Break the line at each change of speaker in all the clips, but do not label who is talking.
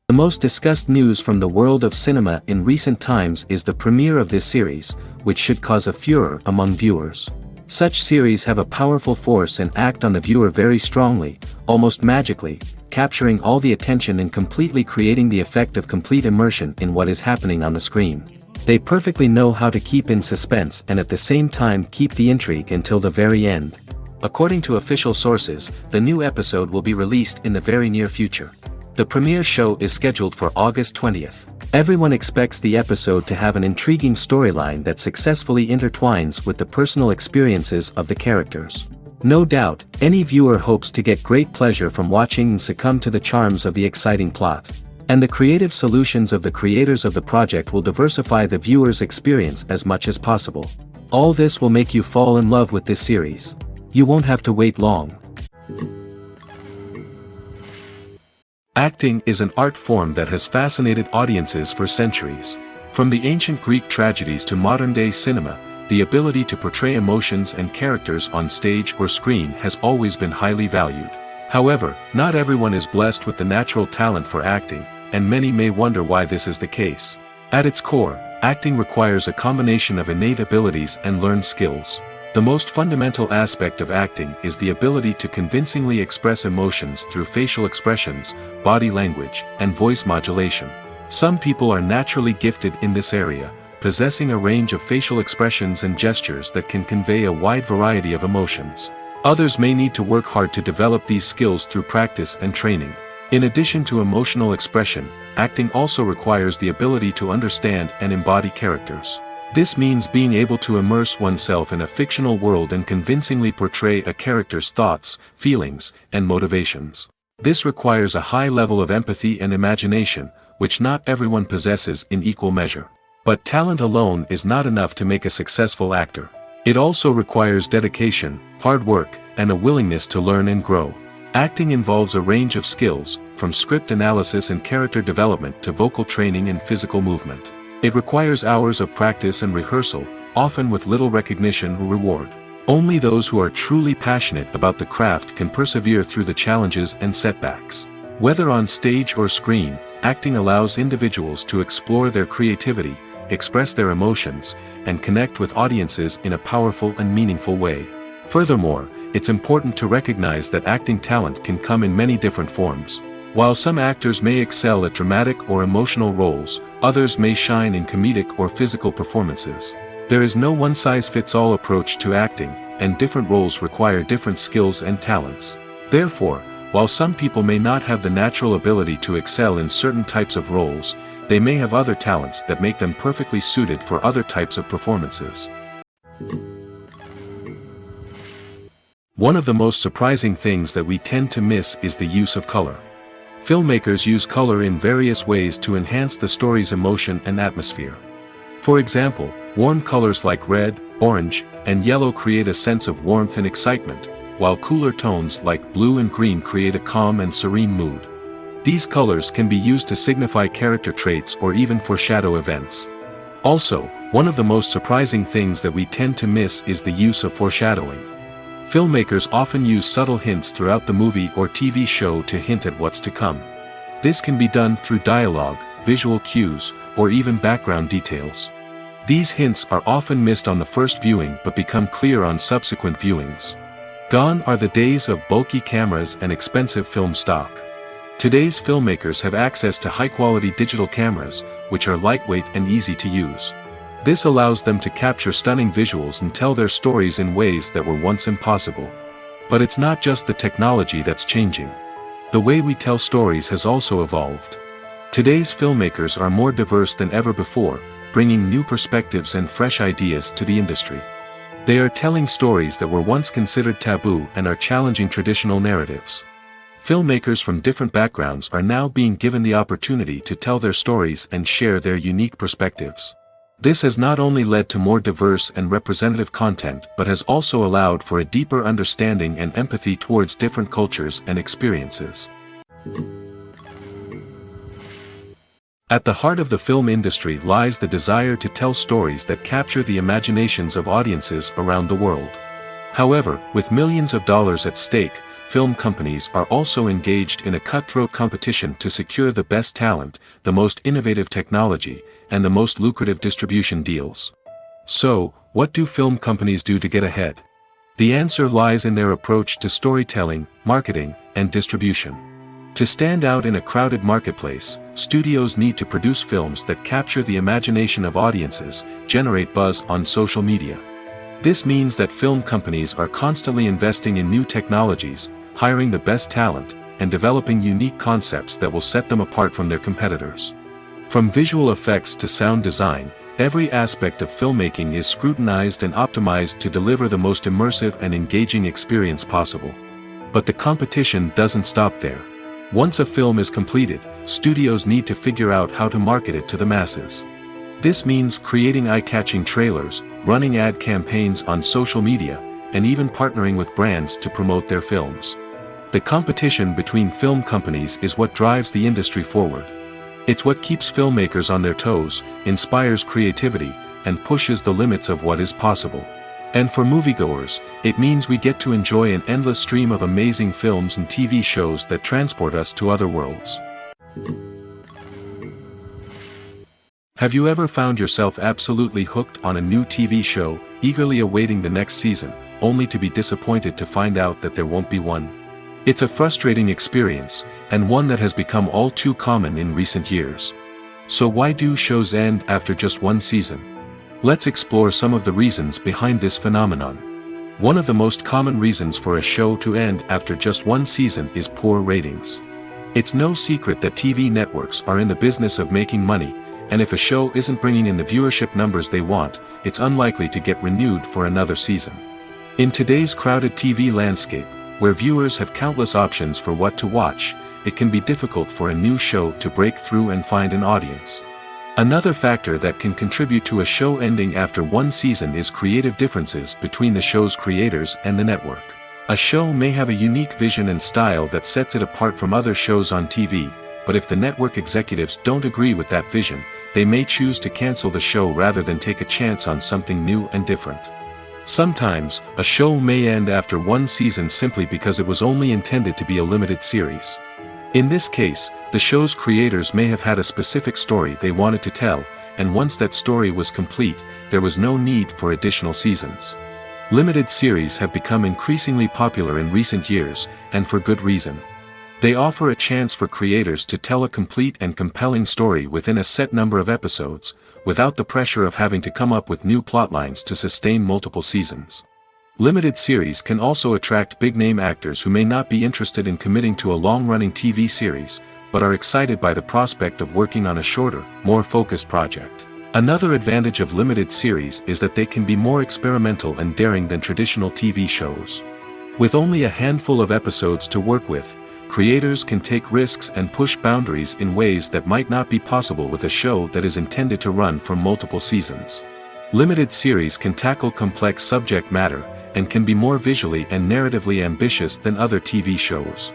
The most discussed news from the world of cinema in recent times is the premiere of this series, which should cause a furor among viewers. Such series have a powerful force and act on the viewer very strongly, almost magically, capturing all the attention and completely creating the effect of complete immersion in what is happening on the screen. They perfectly know how to keep in suspense and at the same time keep the intrigue until the very end. According to official sources, the new episode will be released in the very near future. The premiere show is scheduled for August 20th. Everyone expects the episode to have an intriguing storyline that successfully intertwines with the personal experiences of the characters. No doubt, any viewer hopes to get great pleasure from watching and succumb to the charms of the exciting plot. And the creative solutions of the creators of the project will diversify the viewer's experience as much as possible. All this will make you fall in love with this series. You won't have to wait long. Acting is an art form that has fascinated audiences for centuries. From the ancient Greek tragedies to modern-day cinema, the ability to portray emotions and characters on stage or screen has always been highly valued. However, not everyone is blessed with the natural talent for acting, and many may wonder why this is the case. At its core, acting requires a combination of innate abilities and learned skills. The most fundamental aspect of acting is the ability to convincingly express emotions through facial expressions, body language, and voice modulation. Some people are naturally gifted in this area, possessing a range of facial expressions and gestures that can convey a wide variety of emotions. Others may need to work hard to develop these skills through practice and training. In addition to emotional expression, acting also requires the ability to understand and embody characters. This means being able to immerse oneself in a fictional world and convincingly portray a character's thoughts, feelings, and motivations. This requires a high level of empathy and imagination, which not everyone possesses in equal measure. But talent alone is not enough to make a successful actor. It also requires dedication, hard work, and a willingness to learn and grow. Acting involves a range of skills, from script analysis and character development to vocal training and physical movement. It requires hours of practice and rehearsal, often with little recognition or reward. Only those who are truly passionate about the craft can persevere through the challenges and setbacks. Whether on stage or screen, acting allows individuals to explore their creativity, express their emotions, and connect with audiences in a powerful and meaningful way. Furthermore, it's important to recognize that acting talent can come in many different forms. While some actors may excel at dramatic or emotional roles, others may shine in comedic or physical performances. There is no one-size-fits-all approach to acting, and different roles require different skills and talents. Therefore, while some people may not have the natural ability to excel in certain types of roles, they may have other talents that make them perfectly suited for other types of performances. One of the most surprising things that we tend to miss is the use of color. Filmmakers use color in various ways to enhance the story's emotion and atmosphere. For example, warm colors like red, orange, and yellow create a sense of warmth and excitement, while cooler tones like blue and green create a calm and serene mood. These colors can be used to signify character traits or even foreshadow events. Also, one of the most surprising things that we tend to miss is the use of foreshadowing. Filmmakers often use subtle hints throughout the movie or TV show to hint at what's to come. This can be done through dialogue, visual cues, or even background details. These hints are often missed on the first viewing but become clear on subsequent viewings. Gone are the days of bulky cameras and expensive film stock. Today's filmmakers have access to high-quality digital cameras, which are lightweight and easy to use. This allows them to capture stunning visuals and tell their stories in ways that were once impossible. But it's not just the technology that's changing. The way we tell stories has also evolved. Today's filmmakers are more diverse than ever before, bringing new perspectives and fresh ideas to the industry. They are telling stories that were once considered taboo and are challenging traditional narratives. Filmmakers from different backgrounds are now being given the opportunity to tell their stories and share their unique perspectives. This has not only led to more diverse and representative content but has also allowed for a deeper understanding and empathy towards different cultures and experiences. At the heart of the film industry lies the desire to tell stories that capture the imaginations of audiences around the world. However, with millions of dollars at stake, film companies are also engaged in a cutthroat competition to secure the best talent, the most innovative technology, and the most lucrative distribution deals. So, what do film companies do to get ahead? The answer lies in their approach to storytelling, marketing, and distribution. To stand out in a crowded marketplace, studios need to produce films that capture the imagination of audiences, generate buzz on social media. This means that film companies are constantly investing in new technologies, hiring the best talent, and developing unique concepts that will set them apart from their competitors. From visual effects to sound design, every aspect of filmmaking is scrutinized and optimized to deliver the most immersive and engaging experience possible. But the competition doesn't stop there. Once a film is completed, studios need to figure out how to market it to the masses. This means creating eye-catching trailers, running ad campaigns on social media, and even partnering with brands to promote their films. The competition between film companies is what drives the industry forward. It's what keeps filmmakers on their toes, inspires creativity, and pushes the limits of what is possible. And for moviegoers, it means we get to enjoy an endless stream of amazing films and TV shows that transport us to other worlds. Have you ever found yourself absolutely hooked on a new TV show, eagerly awaiting the next season, only to be disappointed to find out that there won't be one? It's a frustrating experience, and one that has become all too common in recent years. So why do shows end after just one season? Let's explore some of the reasons behind this phenomenon. One of the most common reasons for a show to end after just one season is poor ratings. It's no secret that TV networks are in the business of making money, and if a show isn't bringing in the viewership numbers they want, it's unlikely to get renewed for another season. In today's crowded TV landscape, where viewers have countless options for what to watch, it can be difficult for a new show to break through and find an audience. Another factor that can contribute to a show ending after one season is creative differences between the show's creators and the network. A show may have a unique vision and style that sets it apart from other shows on TV, but if the network executives don't agree with that vision, they may choose to cancel the show rather than take a chance on something new and different. Sometimes, a show may end after one season simply because it was only intended to be a limited series. In this case, the show's creators may have had a specific story they wanted to tell, and once that story was complete, there was no need for additional seasons. Limited series have become increasingly popular in recent years, and for good reason. They offer a chance for creators to tell a complete and compelling story within a set number of episodes, without the pressure of having to come up with new plotlines to sustain multiple seasons. Limited series can also attract big-name actors who may not be interested in committing to a long-running TV series, but are excited by the prospect of working on a shorter, more focused project. Another advantage of limited series is that they can be more experimental and daring than traditional TV shows. With only a handful of episodes to work with, creators can take risks and push boundaries in ways that might not be possible with a show that is intended to run for multiple seasons. Limited series can tackle complex subject matter, and can be more visually and narratively ambitious than other TV shows.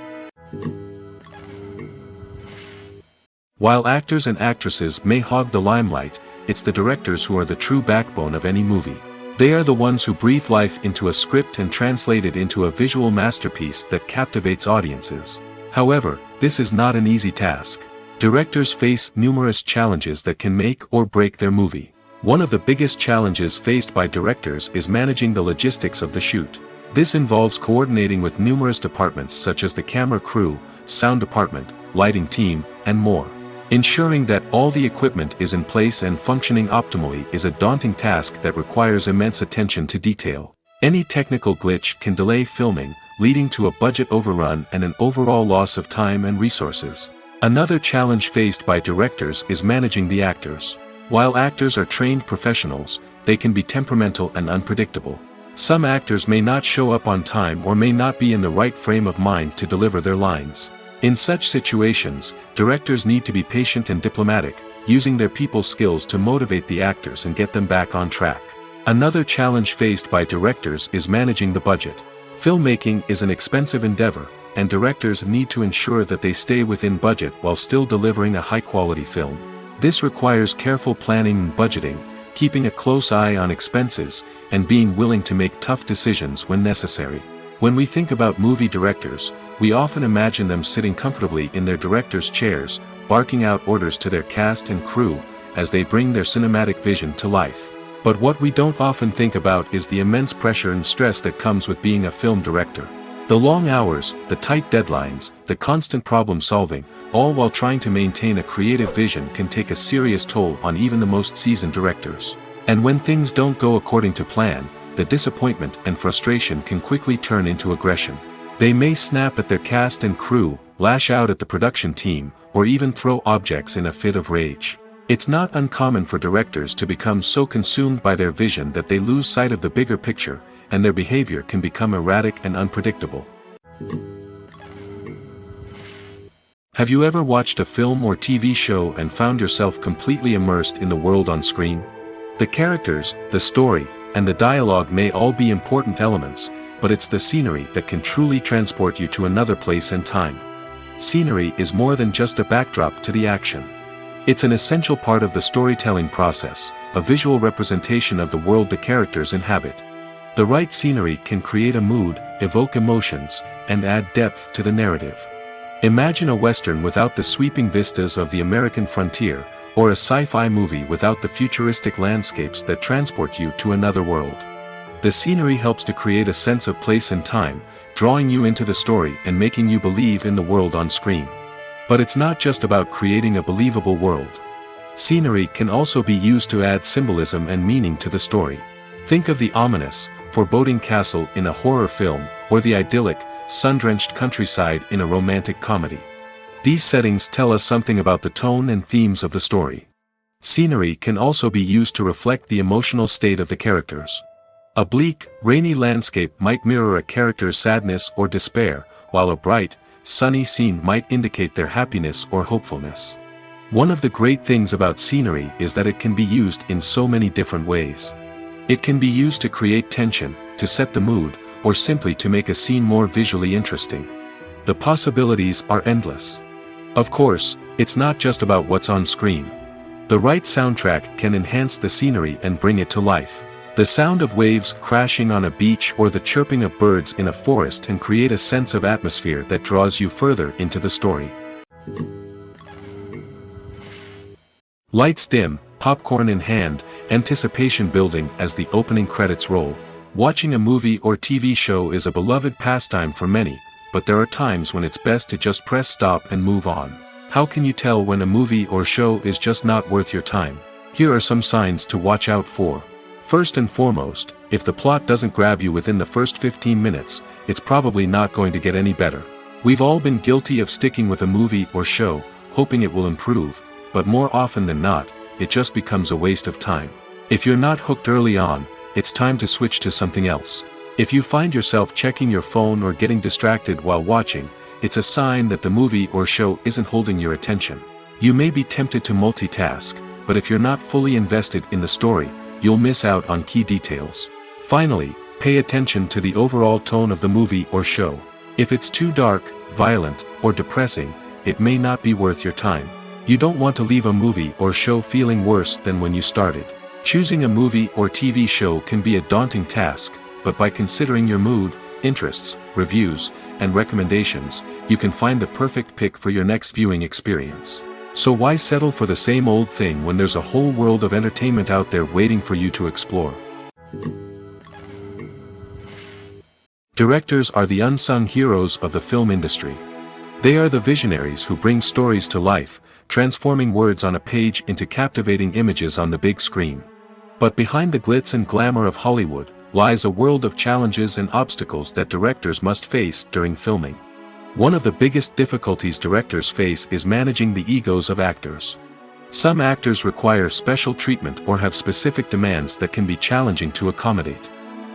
While actors and actresses may hog the limelight, it's the directors who are the true backbone of any movie. They are the ones who breathe life into a script and translate it into a visual masterpiece that captivates audiences. However, this is not an easy task. Directors face numerous challenges that can make or break their movie. One of the biggest challenges faced by directors is managing the logistics of the shoot. This involves coordinating with numerous departments such as the camera crew, sound department, lighting team, and more. Ensuring that all the equipment is in place and functioning optimally is a daunting task that requires immense attention to detail. Any technical glitch can delay filming, leading to a budget overrun and an overall loss of time and resources. Another challenge faced by directors is managing the actors. While actors are trained professionals, they can be temperamental and unpredictable. Some actors may not show up on time or may not be in the right frame of mind to deliver their lines. In such situations, directors need to be patient and diplomatic, using their people skills to motivate the actors and get them back on track. Another challenge faced by directors is managing the budget. Filmmaking is an expensive endeavor, and directors need to ensure that they stay within budget while still delivering a high-quality film. This requires careful planning and budgeting, keeping a close eye on expenses, and being willing to make tough decisions when necessary. When we think about movie directors, we often imagine them sitting comfortably in their director's chairs, barking out orders to their cast and crew, as they bring their cinematic vision to life. But what we don't often think about is the immense pressure and stress that comes with being a film director. The long hours, the tight deadlines, the constant problem solving, all while trying to maintain a creative vision can take a serious toll on even the most seasoned directors. And when things don't go according to plan, the disappointment and frustration can quickly turn into aggression. They may snap at their cast and crew, lash out at the production team, or even throw objects in a fit of rage. It's not uncommon for directors to become so consumed by their vision that they lose sight of the bigger picture, and their behavior can become erratic and unpredictable. Have you ever watched a film or TV show and found yourself completely immersed in the world on screen? The characters, the story, and the dialogue may all be important elements, but it's the scenery that can truly transport you to another place and time. Scenery is more than just a backdrop to the action. It's an essential part of the storytelling process, a visual representation of the world the characters inhabit. The right scenery can create a mood, evoke emotions, and add depth to the narrative. Imagine a Western without the sweeping vistas of the American frontier, or a sci-fi movie without the futuristic landscapes that transport you to another world. The scenery helps to create a sense of place and time, drawing you into the story and making you believe in the world on screen. But it's not just about creating a believable world. Scenery can also be used to add symbolism and meaning to the story. Think of the ominous, foreboding castle in a horror film, or the idyllic, sun-drenched countryside in a romantic comedy. These settings tell us something about the tone and themes of the story. Scenery can also be used to reflect the emotional state of the characters. A bleak, rainy landscape might mirror a character's sadness or despair, while a bright, sunny scene might indicate their happiness or hopefulness. One of the great things about scenery is that it can be used in so many different ways. It can be used to create tension, to set the mood, or simply to make a scene more visually interesting. The possibilities are endless. Of course, it's not just about what's on screen. The right soundtrack can enhance the scenery and bring it to life. The sound of waves crashing on a beach or the chirping of birds in a forest can create a sense of atmosphere that draws you further into the story. Lights dim, popcorn in hand, anticipation building as the opening credits roll. Watching a movie or TV show is a beloved pastime for many, but there are times when it's best to just press stop and move on. How can you tell when a movie or show is just not worth your time? Here are some signs to watch out for. First and foremost, if the plot doesn't grab you within the first 15 minutes, it's probably not going to get any better. We've all been guilty of sticking with a movie or show, hoping it will improve, but more often than not, it just becomes a waste of time. If you're not hooked early on, it's time to switch to something else. If you find yourself checking your phone or getting distracted while watching, it's a sign that the movie or show isn't holding your attention. You may be tempted to multitask, but if you're not fully invested in the story, you'll miss out on key details. Finally, pay attention to the overall tone of the movie or show. If it's too dark, violent, or depressing, it may not be worth your time. You don't want to leave a movie or show feeling worse than when you started. Choosing a movie or TV show can be a daunting task, but by considering your mood, interests, reviews, and recommendations, you can find the perfect pick for your next viewing experience. So why settle for the same old thing when there's a whole world of entertainment out there waiting for you to explore? Directors are the unsung heroes of the film industry. They are the visionaries who bring stories to life, transforming words on a page into captivating images on the big screen. But behind the glitz and glamour of Hollywood, lies a world of challenges and obstacles that directors must face during filming. One of the biggest difficulties directors face is managing the egos of actors. Some actors require special treatment or have specific demands that can be challenging to accommodate.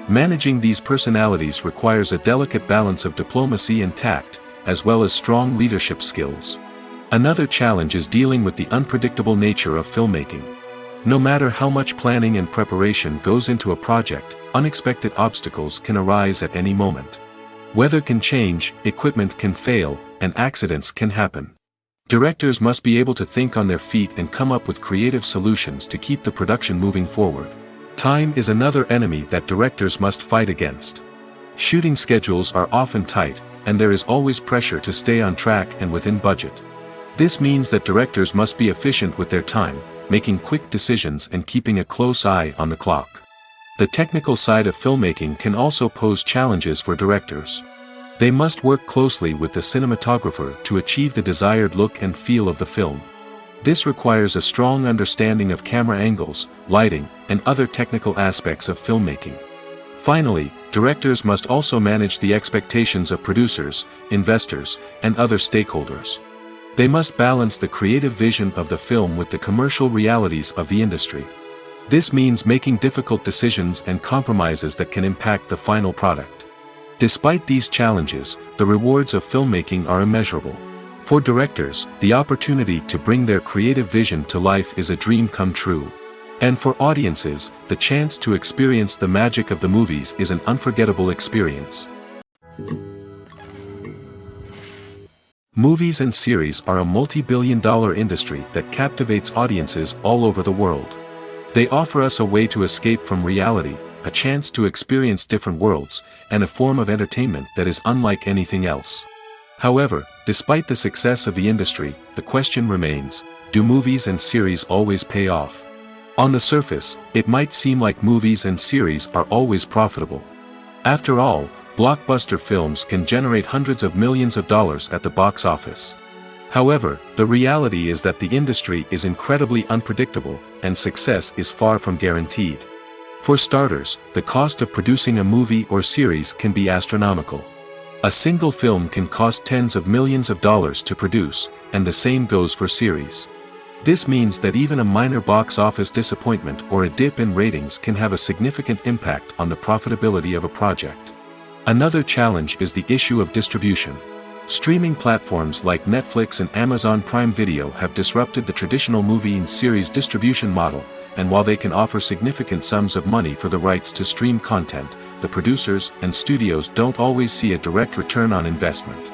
Managing these personalities requires a delicate balance of diplomacy and tact, as well as strong leadership skills. Another challenge is dealing with the unpredictable nature of filmmaking. No matter how much planning and preparation goes into a project, unexpected obstacles can arise at any moment. Weather can change, equipment can fail, and accidents can happen. Directors must be able to think on their feet and come up with creative solutions to keep the production moving forward. Time is another enemy that directors must fight against. Shooting schedules are often tight, and there is always pressure to stay on track and within budget. This means that directors must be efficient with their time, making quick decisions and keeping a close eye on the clock. The technical side of filmmaking can also pose challenges for directors. They must work closely with the cinematographer to achieve the desired look and feel of the film. This requires a strong understanding of camera angles, lighting, and other technical aspects of filmmaking. Finally, directors must also manage the expectations of producers, investors, and other stakeholders. They must balance the creative vision of the film with the commercial realities of the industry. This means making difficult decisions and compromises that can impact the final product. Despite these challenges, the rewards of filmmaking are immeasurable. For directors, the opportunity to bring their creative vision to life is a dream come true. And for audiences, the chance to experience the magic of the movies is an unforgettable experience. Movies and series are a multi-billion-dollar industry that captivates audiences all over the world. They offer us a way to escape from reality, a chance to experience different worlds, and a form of entertainment that is unlike anything else. However, despite the success of the industry, the question remains, do movies and series always pay off? On the surface, it might seem like movies and series are always profitable. After all, blockbuster films can generate hundreds of millions of dollars at the box office. However, the reality is that the industry is incredibly unpredictable, and success is far from guaranteed. For starters, the cost of producing a movie or series can be astronomical. A single film can cost tens of millions of dollars to produce, and the same goes for series. This means that even a minor box office disappointment or a dip in ratings can have a significant impact on the profitability of a project. Another challenge is the issue of distribution. Streaming platforms like Netflix and Amazon Prime Video have disrupted the traditional movie and series distribution model, and while they can offer significant sums of money for the rights to stream content, the producers and studios don't always see a direct return on investment.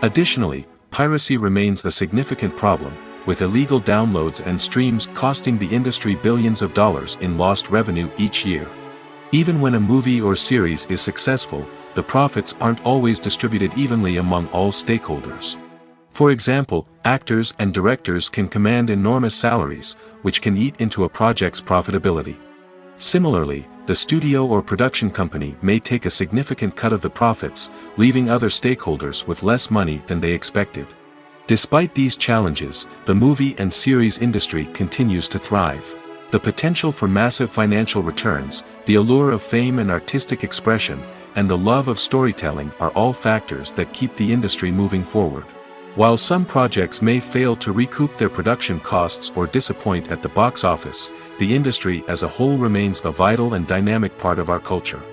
Additionally, piracy remains a significant problem, with illegal downloads and streams costing the industry billions of dollars in lost revenue each year. Even when a movie or series is successful, the profits aren't always distributed evenly among all stakeholders. For example, actors and directors can command enormous salaries, which can eat into a project's profitability. Similarly, the studio or production company may take a significant cut of the profits, leaving other stakeholders with less money than they expected. Despite these challenges, the movie and series industry continues to thrive. The potential for massive financial returns, the allure of fame and artistic expression, and the love of storytelling are all factors that keep the industry moving forward. While some projects may fail to recoup their production costs or disappoint at the box office, the industry as a whole remains a vital and dynamic part of our culture.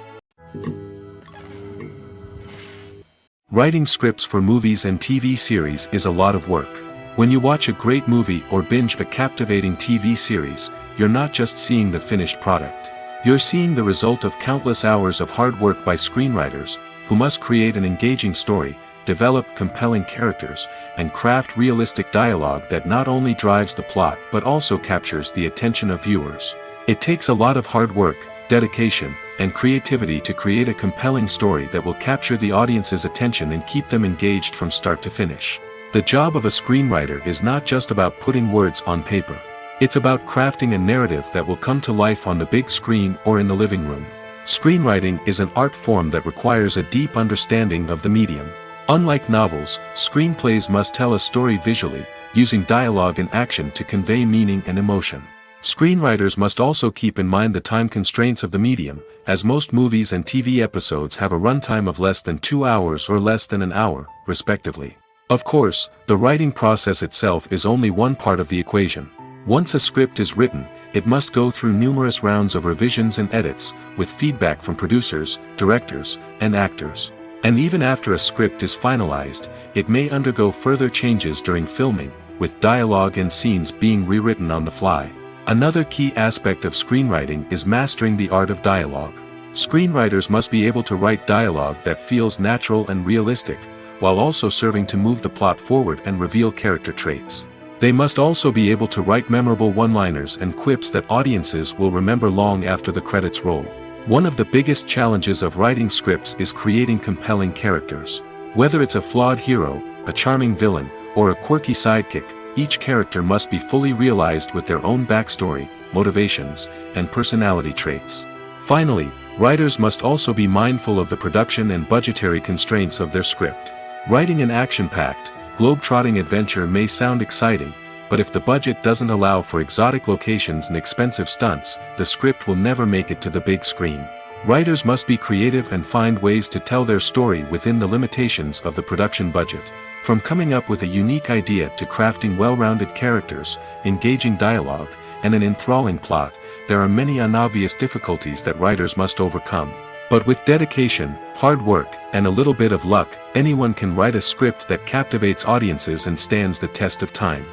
Writing scripts for movies and TV series is a lot of work. When you watch a great movie or binge a captivating TV series, you're not just seeing the finished product. You're seeing the result of countless hours of hard work by screenwriters, who must create an engaging story, develop compelling characters, and craft realistic dialogue that not only drives the plot but also captures the attention of viewers. It takes a lot of hard work, dedication, and creativity to create a compelling story that will capture the audience's attention and keep them engaged from start to finish. The job of a screenwriter is not just about putting words on paper. It's about crafting a narrative that will come to life on the big screen or in the living room. Screenwriting is an art form that requires a deep understanding of the medium. Unlike novels, screenplays must tell a story visually, using dialogue and action to convey meaning and emotion. Screenwriters must also keep in mind the time constraints of the medium, as most movies and TV episodes have a runtime of less than 2 hours or less than an hour, respectively. Of course, the writing process itself is only one part of the equation. Once a script is written, it must go through numerous rounds of revisions and edits, with feedback from producers, directors, and actors. And even after a script is finalized, it may undergo further changes during filming, with dialogue and scenes being rewritten on the fly. Another key aspect of screenwriting is mastering the art of dialogue. Screenwriters must be able to write dialogue that feels natural and realistic, while also serving to move the plot forward and reveal character traits. They must also be able to write memorable one-liners and quips that audiences will remember long after the credits roll. One of the biggest challenges of writing scripts is creating compelling characters. Whether it's a flawed hero, a charming villain, or a quirky sidekick, each character must be fully realized with their own backstory, motivations, and personality traits. Finally, writers must also be mindful of the production and budgetary constraints of their script. Writing an action-packed, globe-trotting adventure may sound exciting, but if the budget doesn't allow for exotic locations and expensive stunts, the script will never make it to the big screen. Writers must be creative and find ways to tell their story within the limitations of the production budget. From coming up with a unique idea to crafting well-rounded characters, engaging dialogue, and an enthralling plot, there are many unobvious difficulties that writers must overcome. But with dedication, hard work, and a little bit of luck, anyone can write a script that captivates audiences and stands the test of time.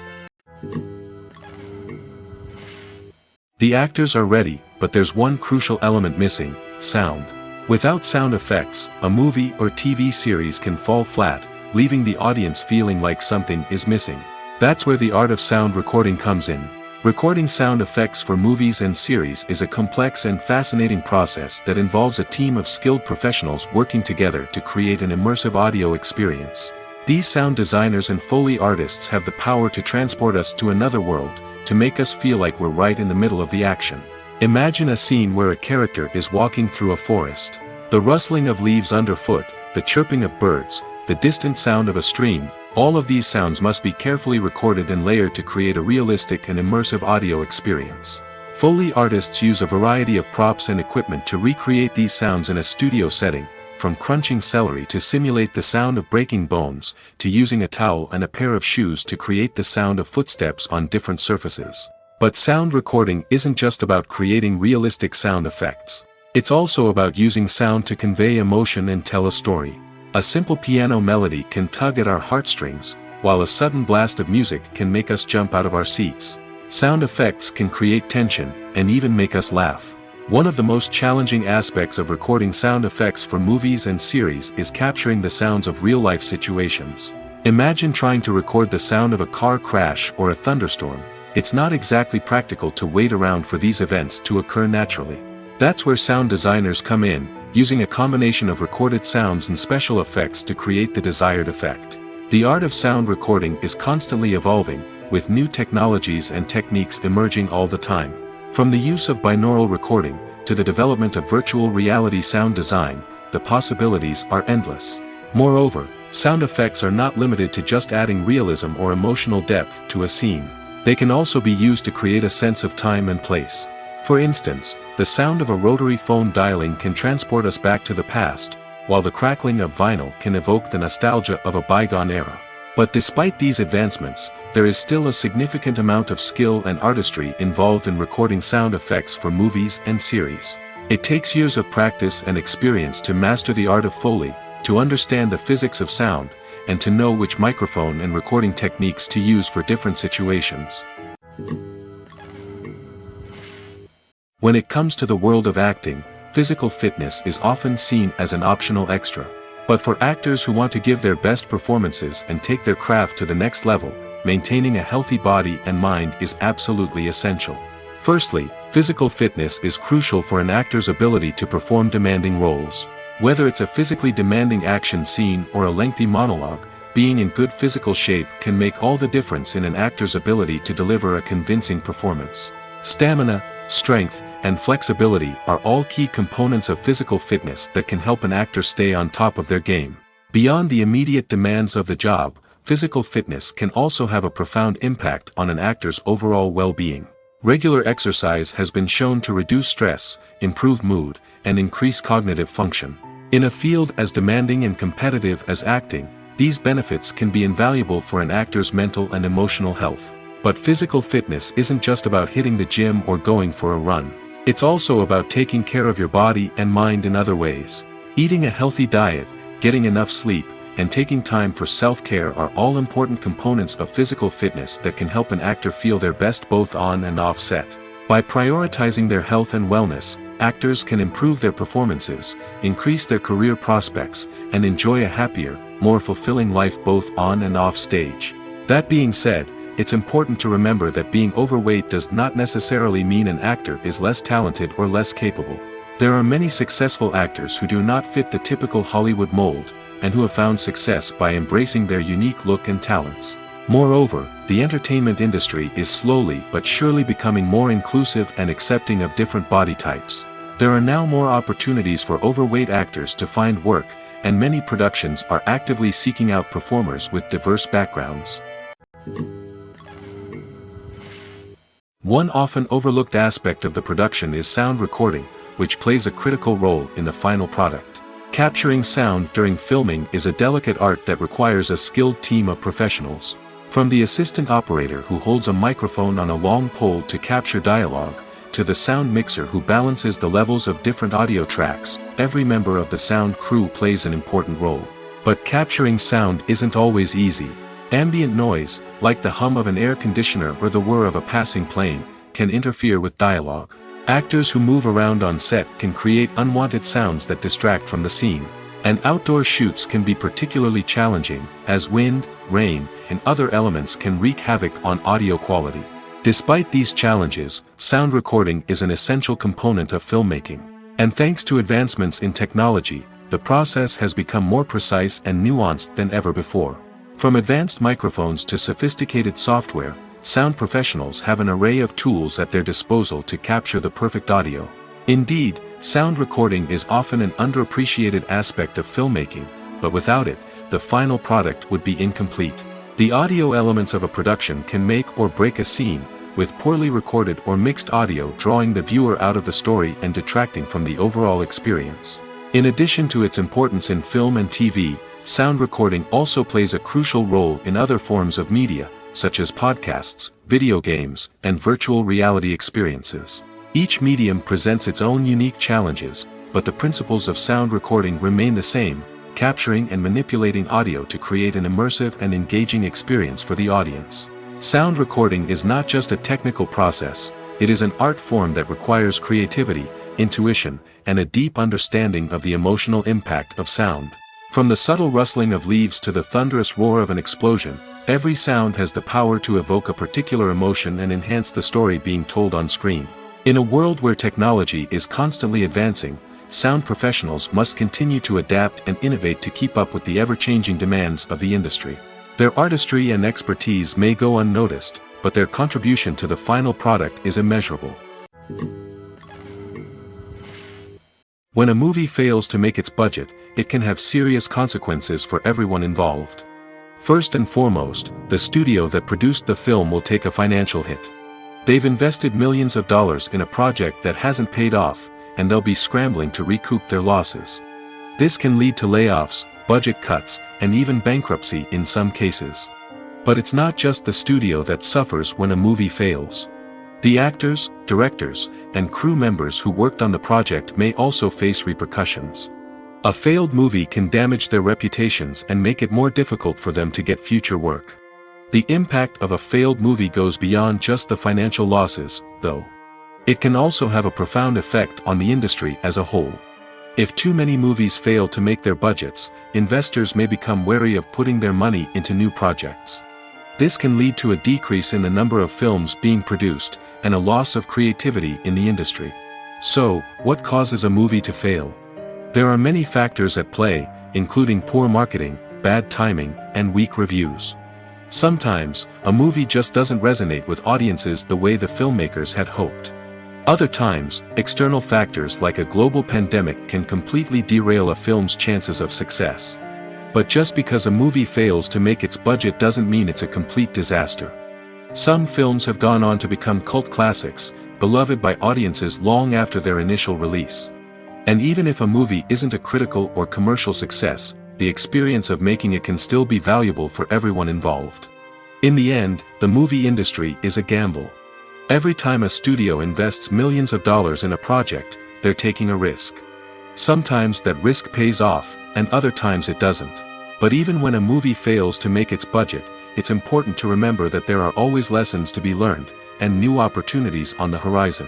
The actors are ready, but there's one crucial element missing: sound. Without sound effects, a movie or TV series can fall flat, leaving the audience feeling like something is missing. That's where the art of sound recording comes in. Recording sound effects for movies and series is a complex and fascinating process that involves a team of skilled professionals working together to create an immersive audio experience. These sound designers and Foley artists have the power to transport us to another world, to make us feel like we're right in the middle of the action. Imagine a scene where a character is walking through a forest. The rustling of leaves underfoot, the chirping of birds, the distant sound of a stream, all of these sounds must be carefully recorded and layered to create a realistic and immersive audio experience. Foley artists use a variety of props and equipment to recreate these sounds in a studio setting, from crunching celery to simulate the sound of breaking bones, to using a towel and a pair of shoes to create the sound of footsteps on different surfaces. But sound recording isn't just about creating realistic sound effects. It's also about using sound to convey emotion and tell a story. A simple piano melody can tug at our heartstrings, while a sudden blast of music can make us jump out of our seats. Sound effects can create tension, and even make us laugh. One of the most challenging aspects of recording sound effects for movies and series is capturing the sounds of real-life situations. Imagine trying to record the sound of a car crash or a thunderstorm. It's not exactly practical to wait around for these events to occur naturally. That's where sound designers come in, using a combination of recorded sounds and special effects to create the desired effect. The art of sound recording is constantly evolving, with new technologies and techniques emerging all the time. From the use of binaural recording, to the development of virtual reality sound design, the possibilities are endless. Moreover, sound effects are not limited to just adding realism or emotional depth to a scene. They can also be used to create a sense of time and place. For instance, the sound of a rotary phone dialing can transport us back to the past, while the crackling of vinyl can evoke the nostalgia of a bygone era. But despite these advancements, there is still a significant amount of skill and artistry involved in recording sound effects for movies and series. It takes years of practice and experience to master the art of Foley, to understand the physics of sound, and to know which microphone and recording techniques to use for different situations. When it comes to the world of acting, physical fitness is often seen as an optional extra. But for actors who want to give their best performances and take their craft to the next level, maintaining a healthy body and mind is absolutely essential. Firstly, physical fitness is crucial for an actor's ability to perform demanding roles. Whether it's a physically demanding action scene or a lengthy monologue, being in good physical shape can make all the difference in an actor's ability to deliver a convincing performance. Stamina, strength, and flexibility are all key components of physical fitness that can help an actor stay on top of their game. Beyond the immediate demands of the job, physical fitness can also have a profound impact on an actor's overall well-being. Regular exercise has been shown to reduce stress, improve mood, and increase cognitive function. In a field as demanding and competitive as acting, these benefits can be invaluable for an actor's mental and emotional health. But physical fitness isn't just about hitting the gym or going for a run. It's also about taking care of your body and mind in other ways. Eating a healthy diet, getting enough sleep, and taking time for self-care are all important components of physical fitness that can help an actor feel their best both on and off set. By prioritizing their health and wellness, actors can improve their performances, increase their career prospects, and enjoy a happier, more fulfilling life both on and off stage. That being said, it's important to remember that being overweight does not necessarily mean an actor is less talented or less capable. There are many successful actors who do not fit the typical Hollywood mold, and who have found success by embracing their unique look and talents. Moreover, the entertainment industry is slowly but surely becoming more inclusive and accepting of different body types. There are now more opportunities for overweight actors to find work, and many productions are actively seeking out performers with diverse backgrounds. One often overlooked aspect of the production is sound recording, which plays a critical role in the final product. Capturing sound during filming is a delicate art that requires a skilled team of professionals. From the assistant operator who holds a microphone on a long pole to capture dialogue, to the sound mixer who balances the levels of different audio tracks, every member of the sound crew plays an important role. But capturing sound isn't always easy. Ambient noise, like the hum of an air conditioner or the whir of a passing plane, can interfere with dialogue. Actors who move around on set can create unwanted sounds that distract from the scene. And outdoor shoots can be particularly challenging, as wind, rain, and other elements can wreak havoc on audio quality. Despite these challenges, sound recording is an essential component of filmmaking. And thanks to advancements in technology, the process has become more precise and nuanced than ever before. From advanced microphones to sophisticated software, sound professionals have an array of tools at their disposal to capture the perfect audio. Indeed, sound recording is often an underappreciated aspect of filmmaking, but without it, the final product would be incomplete. The audio elements of a production can make or break a scene, with poorly recorded or mixed audio drawing the viewer out of the story and detracting from the overall experience. In addition to its importance in film and TV, sound recording also plays a crucial role in other forms of media, such as podcasts, video games, and virtual reality experiences. Each medium presents its own unique challenges, but the principles of sound recording remain the same, capturing and manipulating audio to create an immersive and engaging experience for the audience. Sound recording is not just a technical process, it is an art form that requires creativity, intuition, and a deep understanding of the emotional impact of sound. From the subtle rustling of leaves to the thunderous roar of an explosion, every sound has the power to evoke a particular emotion and enhance the story being told on screen. In a world where technology is constantly advancing, sound professionals must continue to adapt and innovate to keep up with the ever-changing demands of the industry. Their artistry and expertise may go unnoticed, but their contribution to the final product is immeasurable. When a movie fails to make its budget, it can have serious consequences for everyone involved. First and foremost, the studio that produced the film will take a financial hit. They've invested millions of dollars in a project that hasn't paid off, and they'll be scrambling to recoup their losses. This can lead to layoffs, budget cuts, and even bankruptcy in some cases. But it's not just the studio that suffers when a movie fails. The actors, directors, and crew members who worked on the project may also face repercussions. A failed movie can damage their reputations and make it more difficult for them to get future work. The impact of a failed movie goes beyond just the financial losses, though. It can also have a profound effect on the industry as a whole. If too many movies fail to make their budgets, investors may become wary of putting their money into new projects. This can lead to a decrease in the number of films being produced, and a loss of creativity in the industry. So, what causes a movie to fail? There are many factors at play, including poor marketing, bad timing, and weak reviews. Sometimes, a movie just doesn't resonate with audiences the way the filmmakers had hoped. Other times, external factors like a global pandemic can completely derail a film's chances of success. But just because a movie fails to make its budget doesn't mean it's a complete disaster. Some films have gone on to become cult classics, beloved by audiences long after their initial release. And even if a movie isn't a critical or commercial success, the experience of making it can still be valuable for everyone involved. In the end, the movie industry is a gamble. Every time a studio invests millions of dollars in a project, they're taking a risk. Sometimes that risk pays off, and other times it doesn't. But even when a movie fails to make its budget, it's important to remember that there are always lessons to be learned, and new opportunities on the horizon.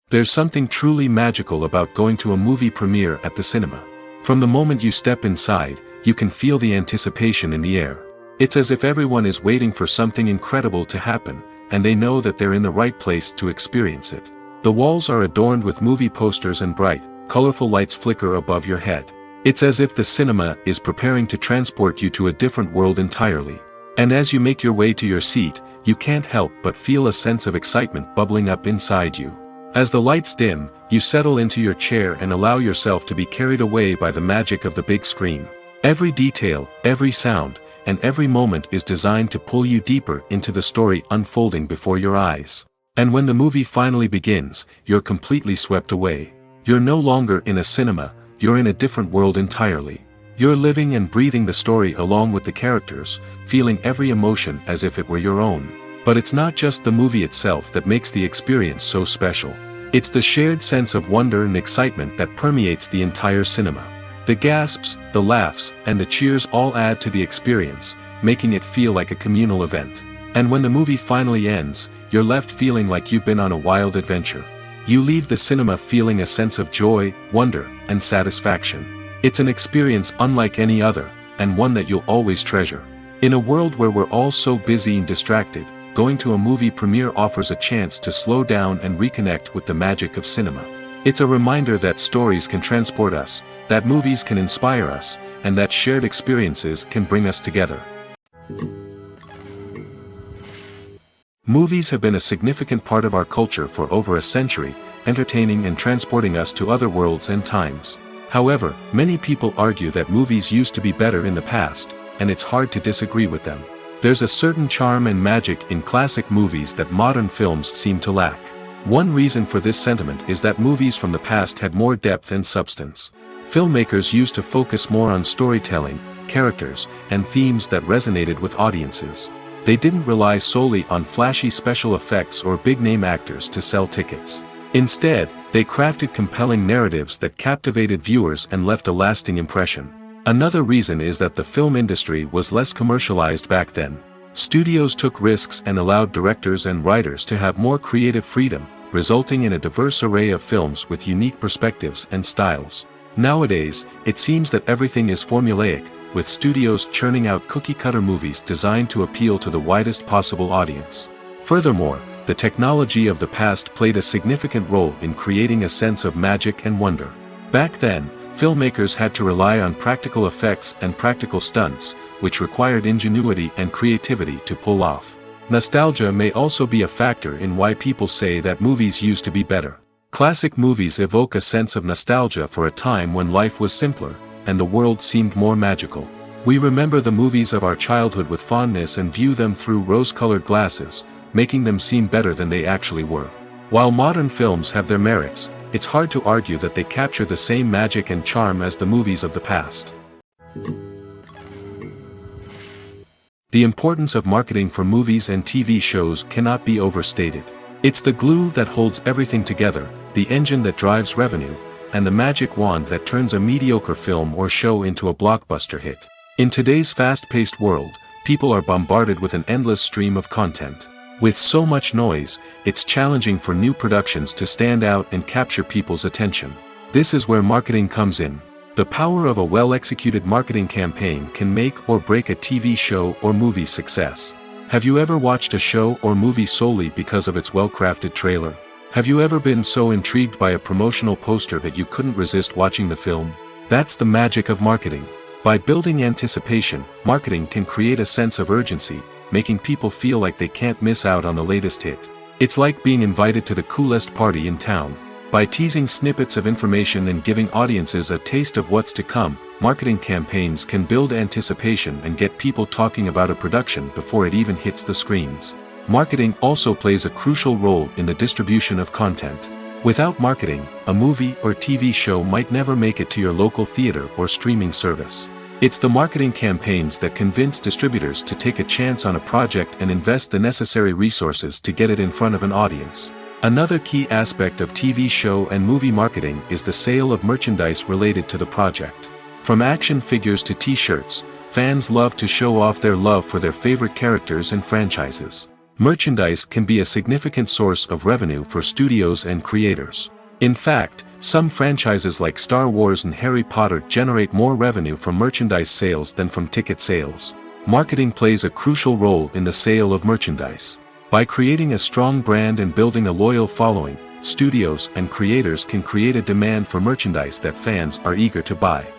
There's something truly magical about going to a movie premiere at the cinema. From the moment you step inside, you can feel the anticipation in the air. It's as if everyone is waiting for something incredible to happen, and they know that they're in the right place to experience it. The walls are adorned with movie posters and bright, colorful lights flicker above your head. It's as if the cinema is preparing to transport you to a different world entirely. And as you make your way to your seat, you can't help but feel a sense of excitement bubbling up inside you. As the lights dim, you settle into your chair and allow yourself to be carried away by the magic of the big screen. Every detail, every sound, and every moment is designed to pull you deeper into the story unfolding before your eyes. And when the movie finally begins, you're completely swept away. You're no longer in a cinema, you're in a different world entirely. You're living and breathing the story along with the characters, feeling every emotion as if it were your own. But it's not just the movie itself that makes the experience so special. It's the shared sense of wonder and excitement that permeates the entire cinema. The gasps, the laughs, and the cheers all add to the experience, making it feel like a communal event. And when the movie finally ends, you're left feeling like you've been on a wild adventure. You leave the cinema feeling a sense of joy, wonder, and satisfaction. It's an experience unlike any other, and one that you'll always treasure. In a world where we're all so busy and distracted, going to a movie premiere offers a chance to slow down and reconnect with the magic of cinema. It's a reminder that stories can transport us, that movies can inspire us, and that shared experiences can bring us together. Movies have been a significant part of our culture for over a century, entertaining and transporting us to other worlds and times. However, many people argue that movies used to be better in the past, and it's hard to disagree with them. There's a certain charm and magic in classic movies that modern films seem to lack. One reason for this sentiment is that movies from the past had more depth and substance. Filmmakers used to focus more on storytelling, characters, and themes that resonated with audiences. They didn't rely solely on flashy special effects or big-name actors to sell tickets. Instead, they crafted compelling narratives that captivated viewers and left a lasting impression. Another reason is that the film industry was less commercialized back then. Studios took risks and allowed directors and writers to have more creative freedom, resulting in a diverse array of films with unique perspectives and styles. Nowadays, it seems that everything is formulaic, with studios churning out cookie-cutter movies designed to appeal to the widest possible audience. Furthermore, the technology of the past played a significant role in creating a sense of magic and wonder. Back then, filmmakers had to rely on practical effects and practical stunts, which required ingenuity and creativity to pull off. Nostalgia may also be a factor in why people say that movies used to be better. Classic movies evoke a sense of nostalgia for a time when life was simpler, and the world seemed more magical. We remember the movies of our childhood with fondness and view them through rose-colored glasses, making them seem better than they actually were. While modern films have their merits, it's hard to argue that they capture the same magic and charm as the movies of the past. The importance of marketing for movies and TV shows cannot be overstated. It's the glue that holds everything together, the engine that drives revenue, and the magic wand that turns a mediocre film or show into a blockbuster hit. In today's fast-paced world, people are bombarded with an endless stream of content. With so much noise, it's challenging for new productions to stand out and capture people's attention. This is where marketing comes in. The power of a well-executed marketing campaign can make or break a TV show or movie's success. Have you ever watched a show or movie solely because of its well-crafted trailer? Have you ever been so intrigued by a promotional poster that you couldn't resist watching the film? That's the magic of marketing. By building anticipation, marketing can create a sense of urgency, making people feel like they can't miss out on the latest hit. It's like being invited to the coolest party in town. By teasing snippets of information and giving audiences a taste of what's to come, marketing campaigns can build anticipation and get people talking about a production before it even hits the screens. Marketing also plays a crucial role in the distribution of content. Without marketing, a movie or TV show might never make it to your local theater or streaming service. It's the marketing campaigns that convince distributors to take a chance on a project and invest the necessary resources to get it in front of an audience. Another key aspect of TV show and movie marketing is the sale of merchandise related to the project. From action figures to t-shirts, fans love to show off their love for their favorite characters and franchises. Merchandise can be a significant source of revenue for studios and creators. In fact, some franchises like Star Wars and Harry Potter generate more revenue from merchandise sales than from ticket sales. Marketing plays a crucial role in the sale of merchandise. By creating a strong brand and building a loyal following, studios and creators can create a demand for merchandise that fans are eager to buy.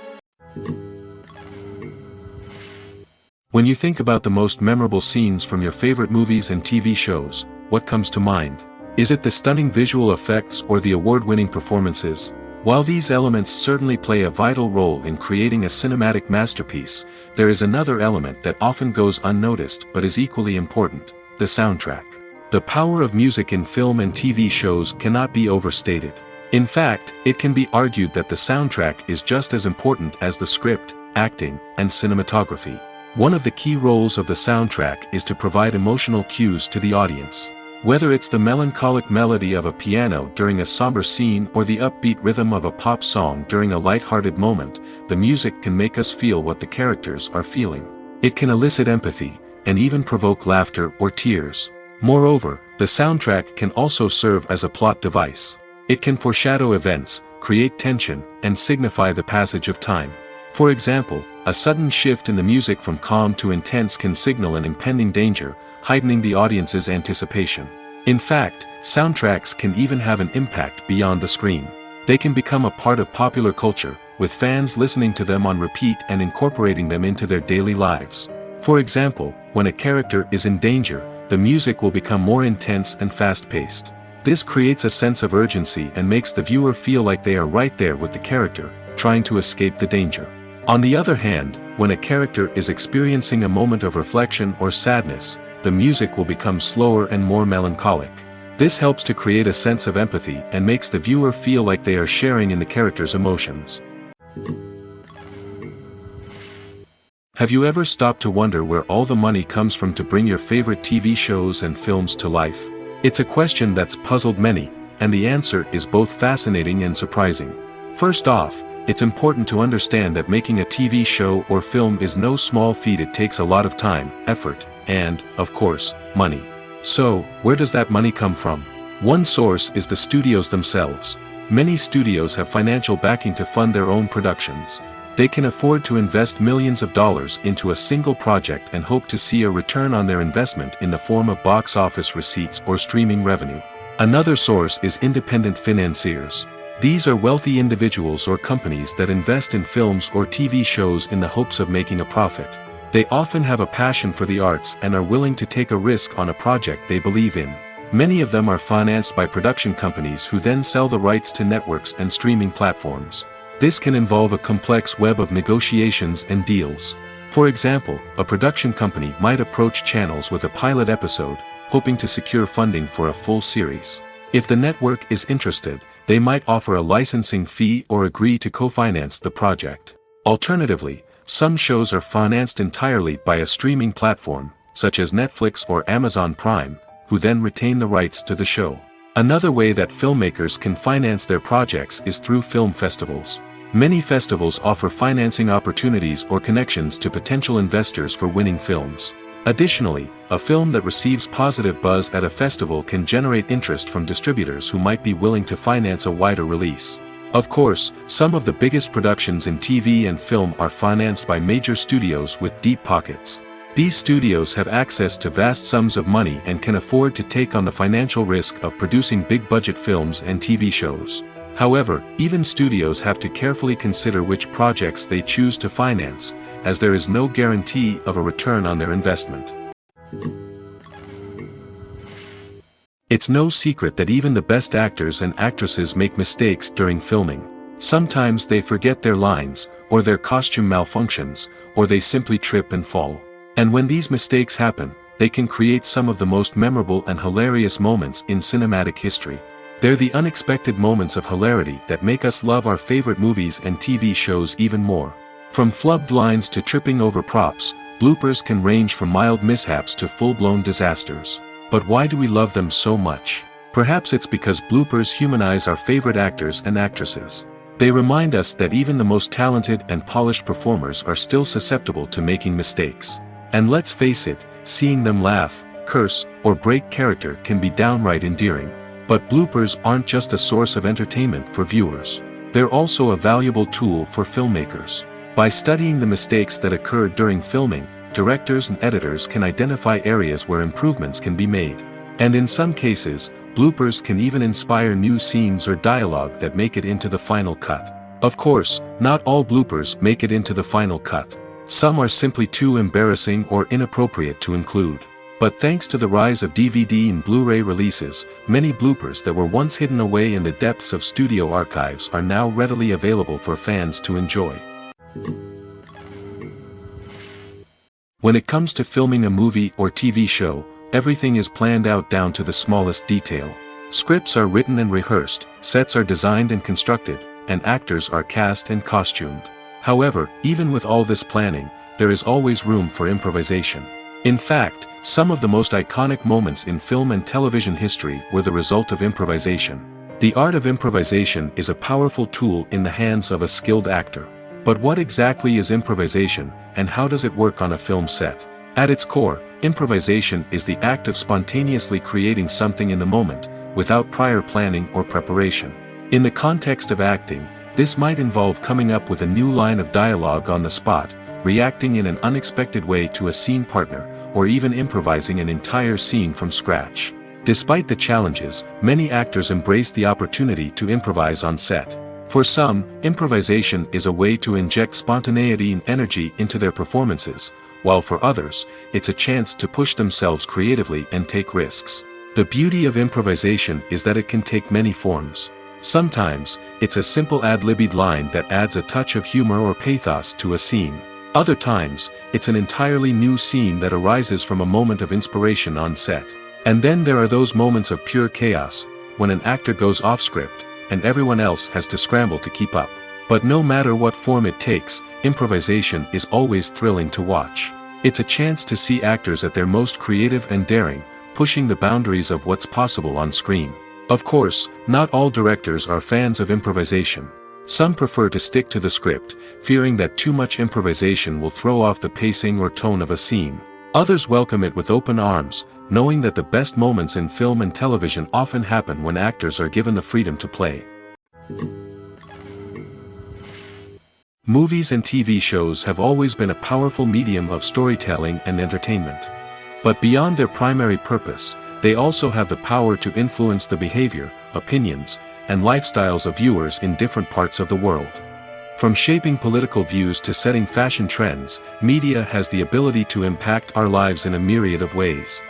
When you think about the most memorable scenes from your favorite movies and TV shows, what comes to mind? Is it the stunning visual effects or the award-winning performances? While these elements certainly play a vital role in creating a cinematic masterpiece, there is another element that often goes unnoticed but is equally important: the soundtrack. The power of music in film and TV shows cannot be overstated. In fact, it can be argued that the soundtrack is just as important as the script, acting, and cinematography. One of the key roles of the soundtrack is to provide emotional cues to the audience. Whether it's the melancholic melody of a piano during a somber scene or the upbeat rhythm of a pop song during a light-hearted moment, the music can make us feel what the characters are feeling. It can elicit empathy, and even provoke laughter or tears. Moreover, the soundtrack can also serve as a plot device. It can foreshadow events, create tension, and signify the passage of time. For example, a sudden shift in the music from calm to intense can signal an impending danger, heightening the audience's anticipation. In fact, soundtracks can even have an impact beyond the screen. They can become a part of popular culture, with fans listening to them on repeat and incorporating them into their daily lives. For example, when a character is in danger, the music will become more intense and fast-paced. This creates a sense of urgency and makes the viewer feel like they are right there with the character, trying to escape the danger. On the other hand, when a character is experiencing a moment of reflection or sadness, the music will become slower and more melancholic. This helps to create a sense of empathy and makes the viewer feel like they are sharing in the character's emotions. Have you ever stopped to wonder where all the money comes from to bring your favorite TV shows and films to life? It's a question that's puzzled many, and the answer is both fascinating and surprising. First off, it's important to understand that making a TV show or film is no small feat. It takes a lot of time, effort, and, of course, money. So, where does that money come from? One source is the studios themselves. Many studios have financial backing to fund their own productions. They can afford to invest millions of dollars into a single project and hope to see a return on their investment in the form of box office receipts or streaming revenue. Another source is independent financiers. These are wealthy individuals or companies that invest in films or TV shows in the hopes of making a profit. They often have a passion for the arts and are willing to take a risk on a project they believe in. Many of them are financed by production companies who then sell the rights to networks and streaming platforms. This can involve a complex web of negotiations and deals. For example, a production company might approach channels with a pilot episode, hoping to secure funding for a full series. If the network is interested, they might offer a licensing fee or agree to co-finance the project. Alternatively, some shows are financed entirely by a streaming platform, such as Netflix or Amazon Prime, who then retain the rights to the show. Another way that filmmakers can finance their projects is through film festivals. Many festivals offer financing opportunities or connections to potential investors for winning films. Additionally, a film that receives positive buzz at a festival can generate interest from distributors who might be willing to finance a wider release. Of course, some of the biggest productions in TV and film are financed by major studios with deep pockets. These studios have access to vast sums of money and can afford to take on the financial risk of producing big-budget films and TV shows. However, even studios have to carefully consider which projects they choose to finance, as there is no guarantee of a return on their investment. It's no secret that even the best actors and actresses make mistakes during filming. Sometimes they forget their lines, or their costume malfunctions, or they simply trip and fall. And when these mistakes happen, they can create some of the most memorable and hilarious moments in cinematic history. They're the unexpected moments of hilarity that make us love our favorite movies and TV shows even more. From flubbed lines to tripping over props, bloopers can range from mild mishaps to full-blown disasters. But why do we love them so much? Perhaps it's because bloopers humanize our favorite actors and actresses. They remind us that even the most talented and polished performers are still susceptible to making mistakes. And let's face it, seeing them laugh, curse, or break character can be downright endearing. But bloopers aren't just a source of entertainment for viewers. They're also a valuable tool for filmmakers. By studying the mistakes that occurred during filming, directors and editors can identify areas where improvements can be made. And in some cases, bloopers can even inspire new scenes or dialogue that make it into the final cut. Of course, not all bloopers make it into the final cut. Some are simply too embarrassing or inappropriate to include. But thanks to the rise of DVD and Blu-ray releases, many bloopers that were once hidden away in the depths of studio archives are now readily available for fans to enjoy. When it comes to filming a movie or TV show, everything is planned out down to the smallest detail. Scripts are written and rehearsed, sets are designed and constructed, and actors are cast and costumed. However, even with all this planning, there is always room for improvisation. In fact, some of the most iconic moments in film and television history were the result of improvisation. The art of improvisation is a powerful tool in the hands of a skilled actor. But what exactly is improvisation, and how does it work on a film set? At its core, improvisation is the act of spontaneously creating something in the moment, without prior planning or preparation. In the context of acting, this might involve coming up with a new line of dialogue on the spot, reacting in an unexpected way to a scene partner, or even improvising an entire scene from scratch. Despite the challenges, many actors embrace the opportunity to improvise on set. For some, improvisation is a way to inject spontaneity and energy into their performances, while for others, it's a chance to push themselves creatively and take risks. The beauty of improvisation is that it can take many forms. Sometimes, it's a simple ad-libbed line that adds a touch of humor or pathos to a scene. Other times, it's an entirely new scene that arises from a moment of inspiration on set. And then there are those moments of pure chaos, when an actor goes off script, and everyone else has to scramble to keep up. But no matter what form it takes, improvisation is always thrilling to watch. It's a chance to see actors at their most creative and daring, pushing the boundaries of what's possible on screen. Of course, not all directors are fans of improvisation. Some prefer to stick to the script, fearing that too much improvisation will throw off the pacing or tone of a scene. Others welcome it with open arms, knowing that the best moments in film and television often happen when actors are given the freedom to play. Movies and TV shows have always been a powerful medium of storytelling and entertainment. But beyond their primary purpose, they also have the power to influence the behavior, opinions, and lifestyles of viewers in different parts of the world. From shaping political views to setting fashion trends, media has the ability to impact our lives in a myriad of ways.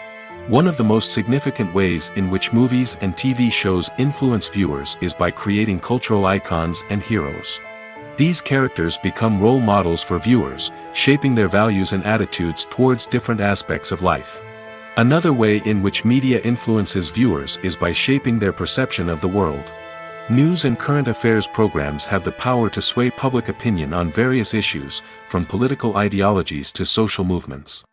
One of the most significant ways in which movies and TV shows influence viewers is by creating cultural icons and heroes. These characters become role models for viewers, shaping their values and attitudes towards different aspects of life. Another way in which media influences viewers is by shaping their perception of the world. News and current affairs programs have the power to sway public opinion on various issues, from political ideologies to social movements.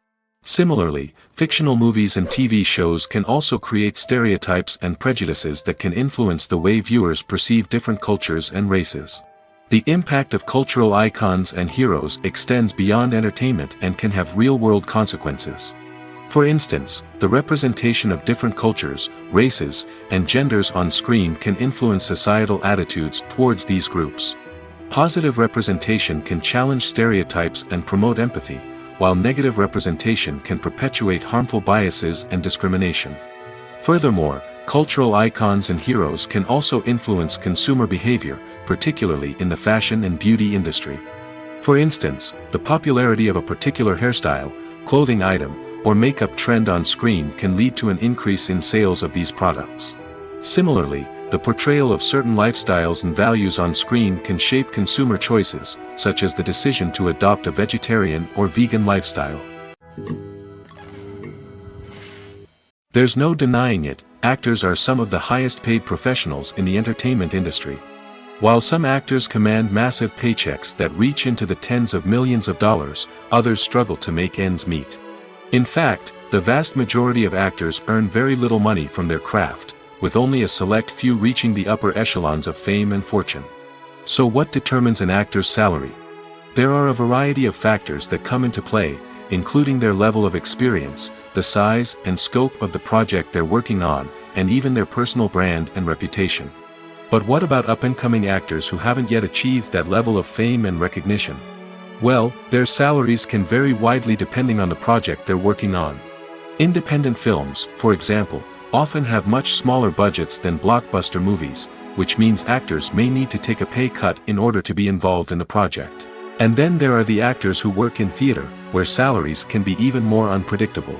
Similarly, fictional movies and TV shows can also create stereotypes and prejudices that can influence the way viewers perceive different cultures and races. The impact of cultural icons and heroes extends beyond entertainment and can have real-world consequences. For instance, the representation of different cultures, races, and genders on screen can influence societal attitudes towards these groups. Positive representation can challenge stereotypes and promote empathy, while negative representation can perpetuate harmful biases and discrimination. Furthermore, cultural icons and heroes can also influence consumer behavior, particularly in the fashion and beauty industry. For instance, the popularity of a particular hairstyle, clothing item, or makeup trend on screen can lead to an increase in sales of these products. Similarly, the portrayal of certain lifestyles and values on screen can shape consumer choices, such as the decision to adopt a vegetarian or vegan lifestyle. There's no denying it, actors are some of the highest paid professionals in the entertainment industry. While some actors command massive paychecks that reach into the tens of millions of dollars, others struggle to make ends meet. In fact, the vast majority of actors earn very little money from their craft, with only a select few reaching the upper echelons of fame and fortune. So what determines an actor's salary? There are a variety of factors that come into play, including their level of experience, the size and scope of the project they're working on, and even their personal brand and reputation. But what about up-and-coming actors who haven't yet achieved that level of fame and recognition? Well, their salaries can vary widely depending on the project they're working on. Independent films, for example, often have much smaller budgets than blockbuster movies, which means actors may need to take a pay cut in order to be involved in the project. And then there are the actors who work in theater, where salaries can be even more unpredictable.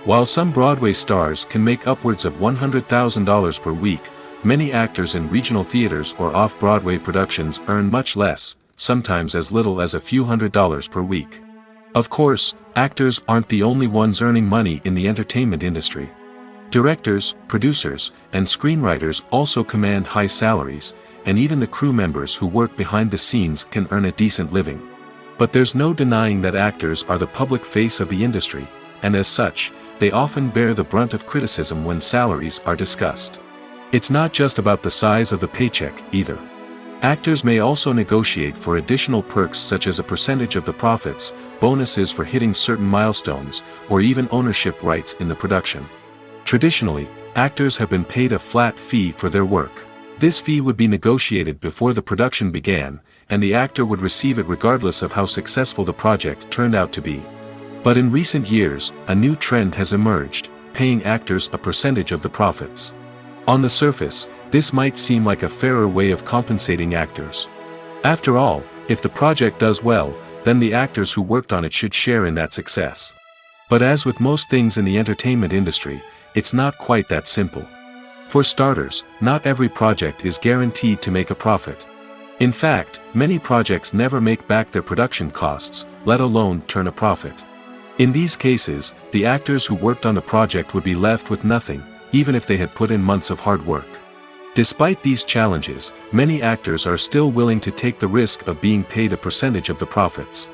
While some Broadway stars can make upwards of $100,000 per week, many actors in regional theaters or off-Broadway productions earn much less, sometimes as little as a few $100s per week. Of course, actors aren't the only ones earning money in the entertainment industry. Directors, producers, and screenwriters also command high salaries, and even the crew members who work behind the scenes can earn a decent living. But there's no denying that actors are the public face of the industry, and as such, they often bear the brunt of criticism when salaries are discussed. It's not just about the size of the paycheck, either. Actors may also negotiate for additional perks such as a percentage of the profits, bonuses for hitting certain milestones, or even ownership rights in the production. Traditionally, actors have been paid a flat fee for their work. This fee would be negotiated before the production began, and the actor would receive it regardless of how successful the project turned out to be. But in recent years, a new trend has emerged, paying actors a percentage of the profits. On the surface, this might seem like a fairer way of compensating actors. After all, if the project does well, then the actors who worked on it should share in that success. But as with most things in the entertainment industry, it's not quite that simple. For starters, not every project is guaranteed to make a profit. In fact, many projects never make back their production costs, let alone turn a profit. In these cases, the actors who worked on the project would be left with nothing, even if they had put in months of hard work. Despite these challenges, many actors are still willing to take the risk of being paid a percentage of the profits.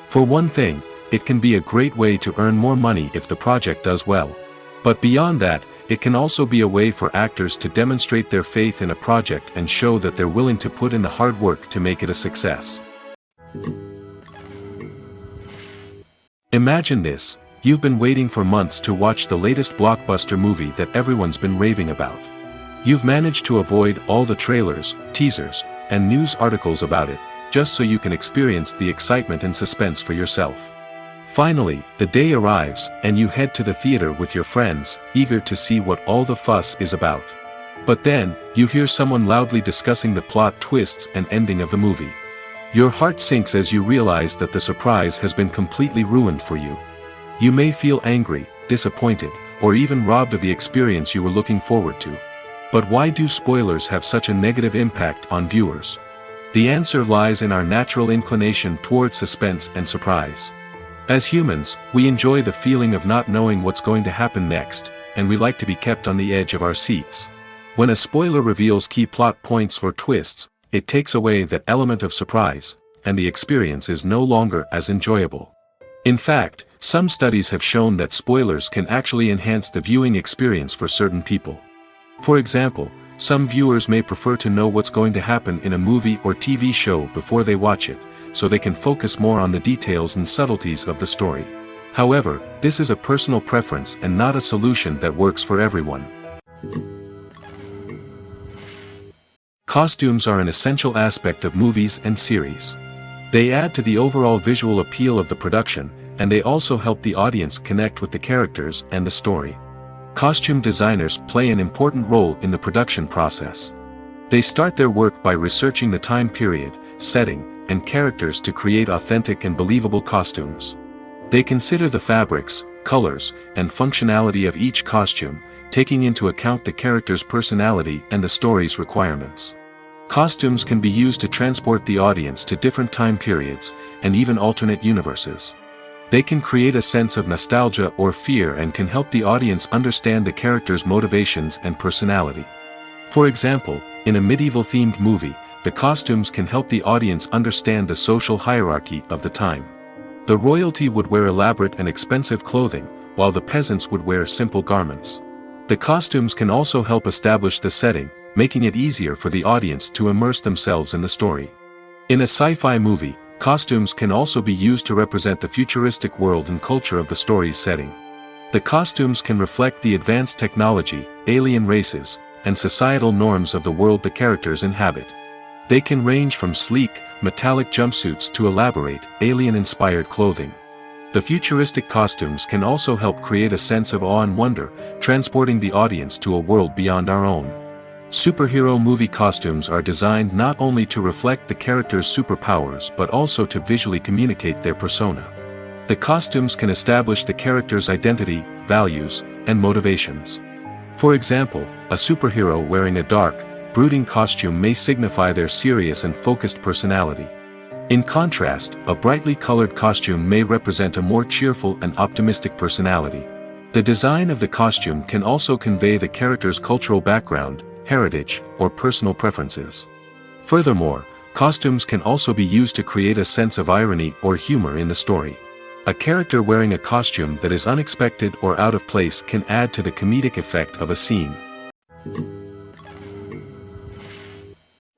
For one thing, it can be a great way to earn more money if the project does well. But beyond that, it can also be a way for actors to demonstrate their faith in a project and show that they're willing to put in the hard work to make it a success. Imagine this. You've been waiting for months to watch the latest blockbuster movie that everyone's been raving about. You've managed to avoid all the trailers, teasers, and news articles about it, just so you can experience the excitement and suspense for yourself. Finally, the day arrives, and you head to the theater with your friends, eager to see what all the fuss is about. But then, you hear someone loudly discussing the plot twists and ending of the movie. Your heart sinks as you realize that the surprise has been completely ruined for you. You may feel angry, disappointed, or even robbed of the experience you were looking forward to. But why do spoilers have such a negative impact on viewers? The answer lies in our natural inclination towards suspense and surprise. As humans, we enjoy the feeling of not knowing what's going to happen next, and we like to be kept on the edge of our seats. When a spoiler reveals key plot points or twists, it takes away that element of surprise, and the experience is no longer as enjoyable. In fact, some studies have shown that spoilers can actually enhance the viewing experience for certain people. For example, some viewers may prefer to know what's going to happen in a movie or TV show before they watch it, so they can focus more on the details and subtleties of the story. However, this is a personal preference and not a solution that works for everyone. Costumes are an essential aspect of movies and series. They add to the overall visual appeal of the production, and they also help the audience connect with the characters and the story. Costume designers play an important role in the production process. They start their work by researching the time period, setting, and characters to create authentic and believable costumes. They consider the fabrics, colors, and functionality of each costume, taking into account the character's personality and the story's requirements. Costumes can be used to transport the audience to different time periods, and even alternate universes. They can create a sense of nostalgia or fear and can help the audience understand the character's motivations and personality. For example, in a medieval-themed movie, the costumes can help the audience understand the social hierarchy of the time. The royalty would wear elaborate and expensive clothing, while the peasants would wear simple garments. The costumes can also help establish the setting, making it easier for the audience to immerse themselves in the story. In a sci-fi movie, costumes can also be used to represent the futuristic world and culture of the story's setting. The costumes can reflect the advanced technology, alien races, and societal norms of the world the characters inhabit. They can range from sleek, metallic jumpsuits to elaborate, alien-inspired clothing. The futuristic costumes can also help create a sense of awe and wonder, transporting the audience to a world beyond our own. Superhero movie costumes are designed not only to reflect the character's superpowers but also to visually communicate their persona. The costumes can establish the character's identity, values, and motivations. For example, a superhero wearing a dark, brooding costume may signify their serious and focused personality. In contrast, a brightly colored costume may represent a more cheerful and optimistic personality. The design of the costume can also convey the character's cultural background, heritage, or personal preferences. Furthermore, costumes can also be used to create a sense of irony or humor in the story. A character wearing a costume that is unexpected or out of place can add to the comedic effect of a scene.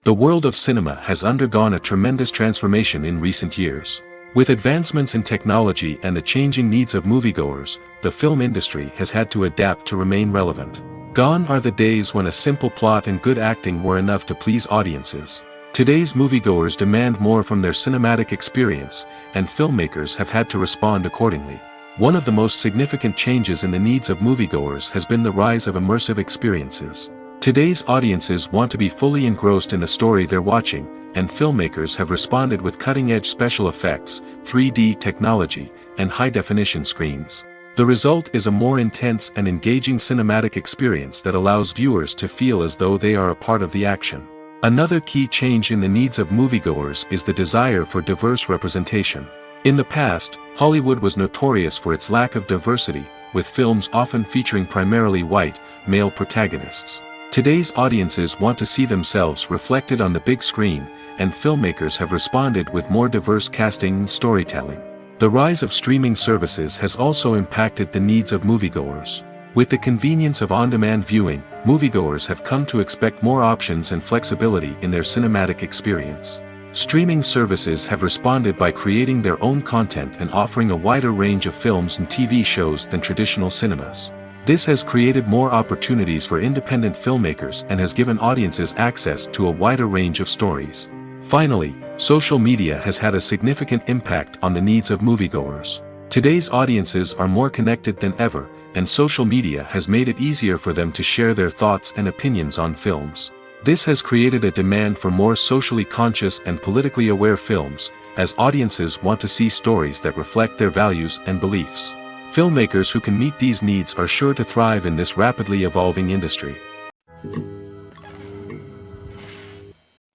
The world of cinema has undergone a tremendous transformation in recent years. With advancements in technology and the changing needs of moviegoers, the film industry has had to adapt to remain relevant. Gone are the days when a simple plot and good acting were enough to please audiences. Today's moviegoers demand more from their cinematic experience, and filmmakers have had to respond accordingly. One of the most significant changes in the needs of moviegoers has been the rise of immersive experiences. Today's audiences want to be fully engrossed in the story they're watching, and filmmakers have responded with cutting-edge special effects, 3D technology, and high-definition screens. The result is a more intense and engaging cinematic experience that allows viewers to feel as though they are a part of the action. Another key change in the needs of moviegoers is the desire for diverse representation. In the past, Hollywood was notorious for its lack of diversity, with films often featuring primarily white, male protagonists. Today's audiences want to see themselves reflected on the big screen, and filmmakers have responded with more diverse casting and storytelling. The rise of streaming services has also impacted the needs of moviegoers. With the convenience of on-demand viewing, moviegoers have come to expect more options and flexibility in their cinematic experience. Streaming services have responded by creating their own content and offering a wider range of films and TV shows than traditional cinemas. This has created more opportunities for independent filmmakers and has given audiences access to a wider range of stories. Finally, social media has had a significant impact on the needs of moviegoers. Today's audiences are more connected than ever, and social media has made it easier for them to share their thoughts and opinions on films. This has created a demand for more socially conscious and politically aware films, as audiences want to see stories that reflect their values and beliefs. Filmmakers who can meet these needs are sure to thrive in this rapidly evolving industry.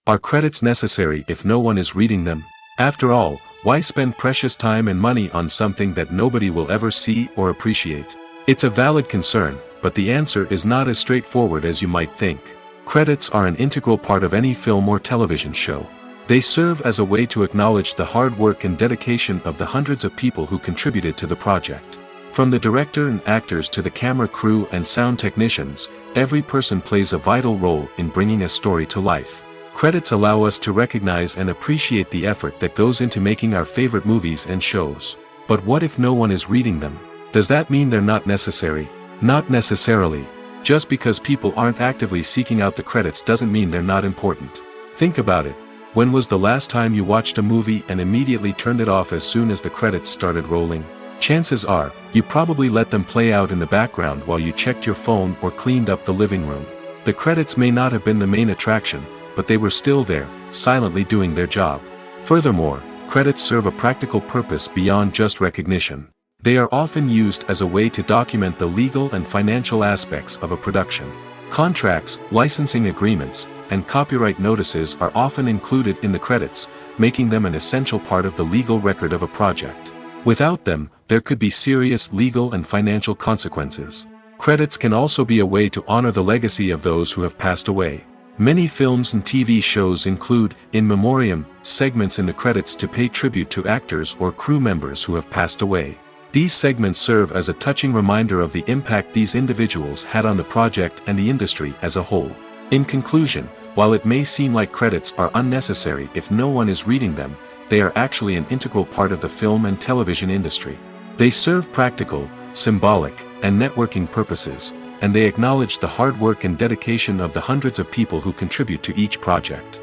Are credits necessary if no one is reading them? After all, why spend precious time and money on something that nobody will ever see or appreciate? It's a valid concern, but the answer is not as straightforward as you might think. Credits are an integral part of any film or television show. They serve as a way to acknowledge the hard work and dedication of the hundreds of people who contributed to the project. From the director and actors to the camera crew and sound technicians, every person plays a vital role in bringing a story to life. Credits allow us to recognize and appreciate the effort that goes into making our favorite movies and shows. But what if no one is reading them? Does that mean they're not necessary? Not necessarily. Just because people aren't actively seeking out the credits doesn't mean they're not important. Think about it. When was the last time you watched a movie and immediately turned it off as soon as the credits started rolling? Chances are, you probably let them play out in the background while you checked your phone or cleaned up the living room. The credits may not have been the main attraction, but they were still there, silently doing their job. Furthermore, credits serve a practical purpose beyond just recognition. They are often used as a way to document the legal and financial aspects of a production. Contracts, licensing agreements, and copyright notices are often included in the credits, making them an essential part of the legal record of a project. Without them, there could be serious legal and financial consequences. Credits can also be a way to honor the legacy of those who have passed away. Many films and TV shows include, in memoriam, segments in the credits to pay tribute to actors or crew members who have passed away. These segments serve as a touching reminder of the impact these individuals had on the project and the industry as a whole. In conclusion, while it may seem like credits are unnecessary if no one is reading them, they are actually an integral part of the film and television industry. They serve practical, symbolic, and networking purposes, and they acknowledge the hard work and dedication of the hundreds of people who contribute to each project.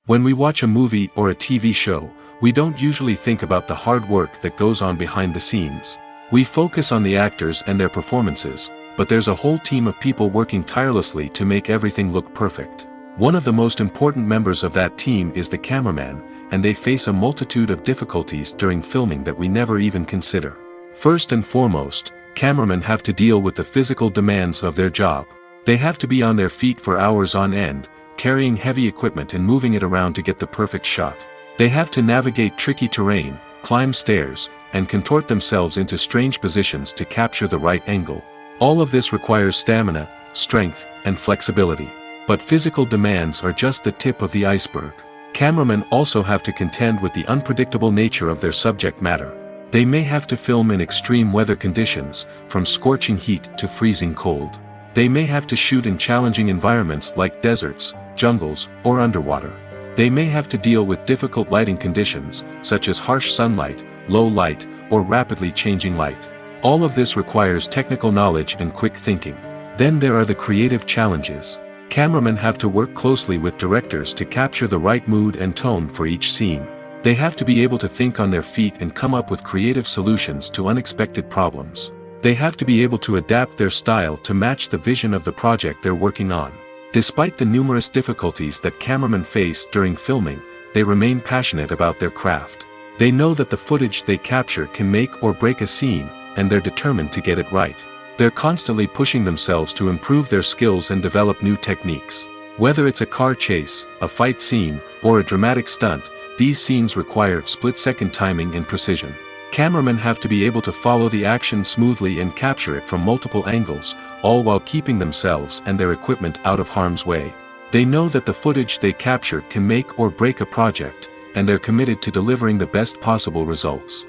When we watch a movie or a TV show, we don't usually think about the hard work that goes on behind the scenes. We focus on the actors and their performances, but there's a whole team of people working tirelessly to make everything look perfect. One of the most important members of that team is the cameraman, and they face a multitude of difficulties during filming that we never even consider. First and foremost, cameramen have to deal with the physical demands of their job. They have to be on their feet for hours on end, carrying heavy equipment and moving it around to get the perfect shot. They have to navigate tricky terrain, climb stairs, and contort themselves into strange positions to capture the right angle. All of this requires stamina, strength, and flexibility. But physical demands are just the tip of the iceberg. Cameramen also have to contend with the unpredictable nature of their subject matter. They may have to film in extreme weather conditions, from scorching heat to freezing cold. They may have to shoot in challenging environments like deserts, jungles, or underwater. They may have to deal with difficult lighting conditions, such as harsh sunlight, low light, or rapidly changing light. All of this requires technical knowledge and quick thinking. Then there are the creative challenges. Cameramen have to work closely with directors to capture the right mood and tone for each scene. They have to be able to think on their feet and come up with creative solutions to unexpected problems. They have to be able to adapt their style to match the vision of the project they're working on. Despite the numerous difficulties that cameramen face during filming, they remain passionate about their craft. They know that the footage they capture can make or break a scene, and they're determined to get it right. They're constantly pushing themselves to improve their skills and develop new techniques. Whether it's a car chase, a fight scene, or a dramatic stunt, these scenes require split-second timing and precision. Cameramen have to be able to follow the action smoothly and capture it from multiple angles, all while keeping themselves and their equipment out of harm's way. They know that the footage they capture can make or break a project, and they're committed to delivering the best possible results.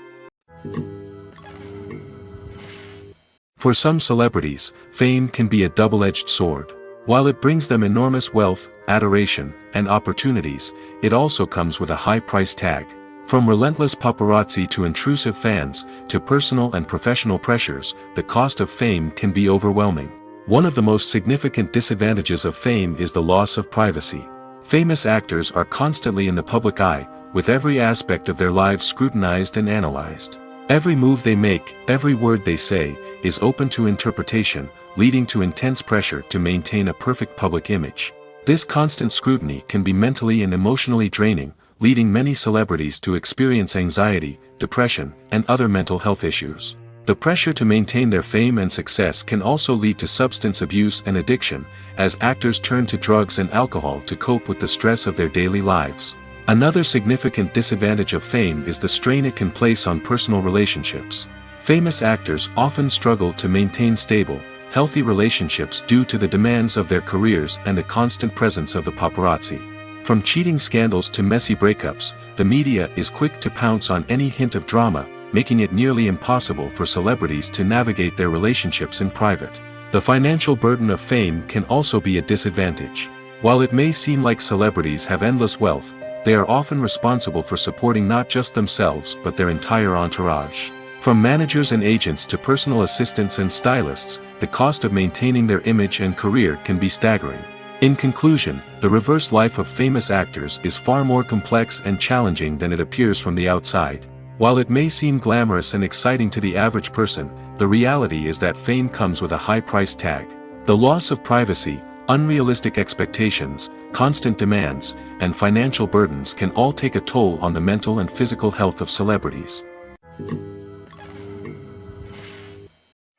For some celebrities, fame can be a double-edged sword. While it brings them enormous wealth, adoration, and opportunities, it also comes with a high price tag. From relentless paparazzi to intrusive fans, to personal and professional pressures, the cost of fame can be overwhelming. One of the most significant disadvantages of fame is the loss of privacy. Famous actors are constantly in the public eye, with every aspect of their lives scrutinized and analyzed. Every move they make, every word they say, is open to interpretation, leading to intense pressure to maintain a perfect public image. This constant scrutiny can be mentally and emotionally draining, leading many celebrities to experience anxiety, depression, and other mental health issues. The pressure to maintain their fame and success can also lead to substance abuse and addiction, as actors turn to drugs and alcohol to cope with the stress of their daily lives. Another significant disadvantage of fame is the strain it can place on personal relationships. Famous actors often struggle to maintain stable, healthy relationships due to the demands of their careers and the constant presence of the paparazzi. From cheating scandals to messy breakups, the media is quick to pounce on any hint of drama, making it nearly impossible for celebrities to navigate their relationships in private. The financial burden of fame can also be a disadvantage. While it may seem like celebrities have endless wealth, they are often responsible for supporting not just themselves but their entire entourage. From managers and agents to personal assistants and stylists, the cost of maintaining their image and career can be staggering. In conclusion, the reverse life of famous actors is far more complex and challenging than it appears from the outside. While it may seem glamorous and exciting to the average person, the reality is that fame comes with a high price tag. The loss of privacy, unrealistic expectations, constant demands, and financial burdens can all take a toll on the mental and physical health of celebrities.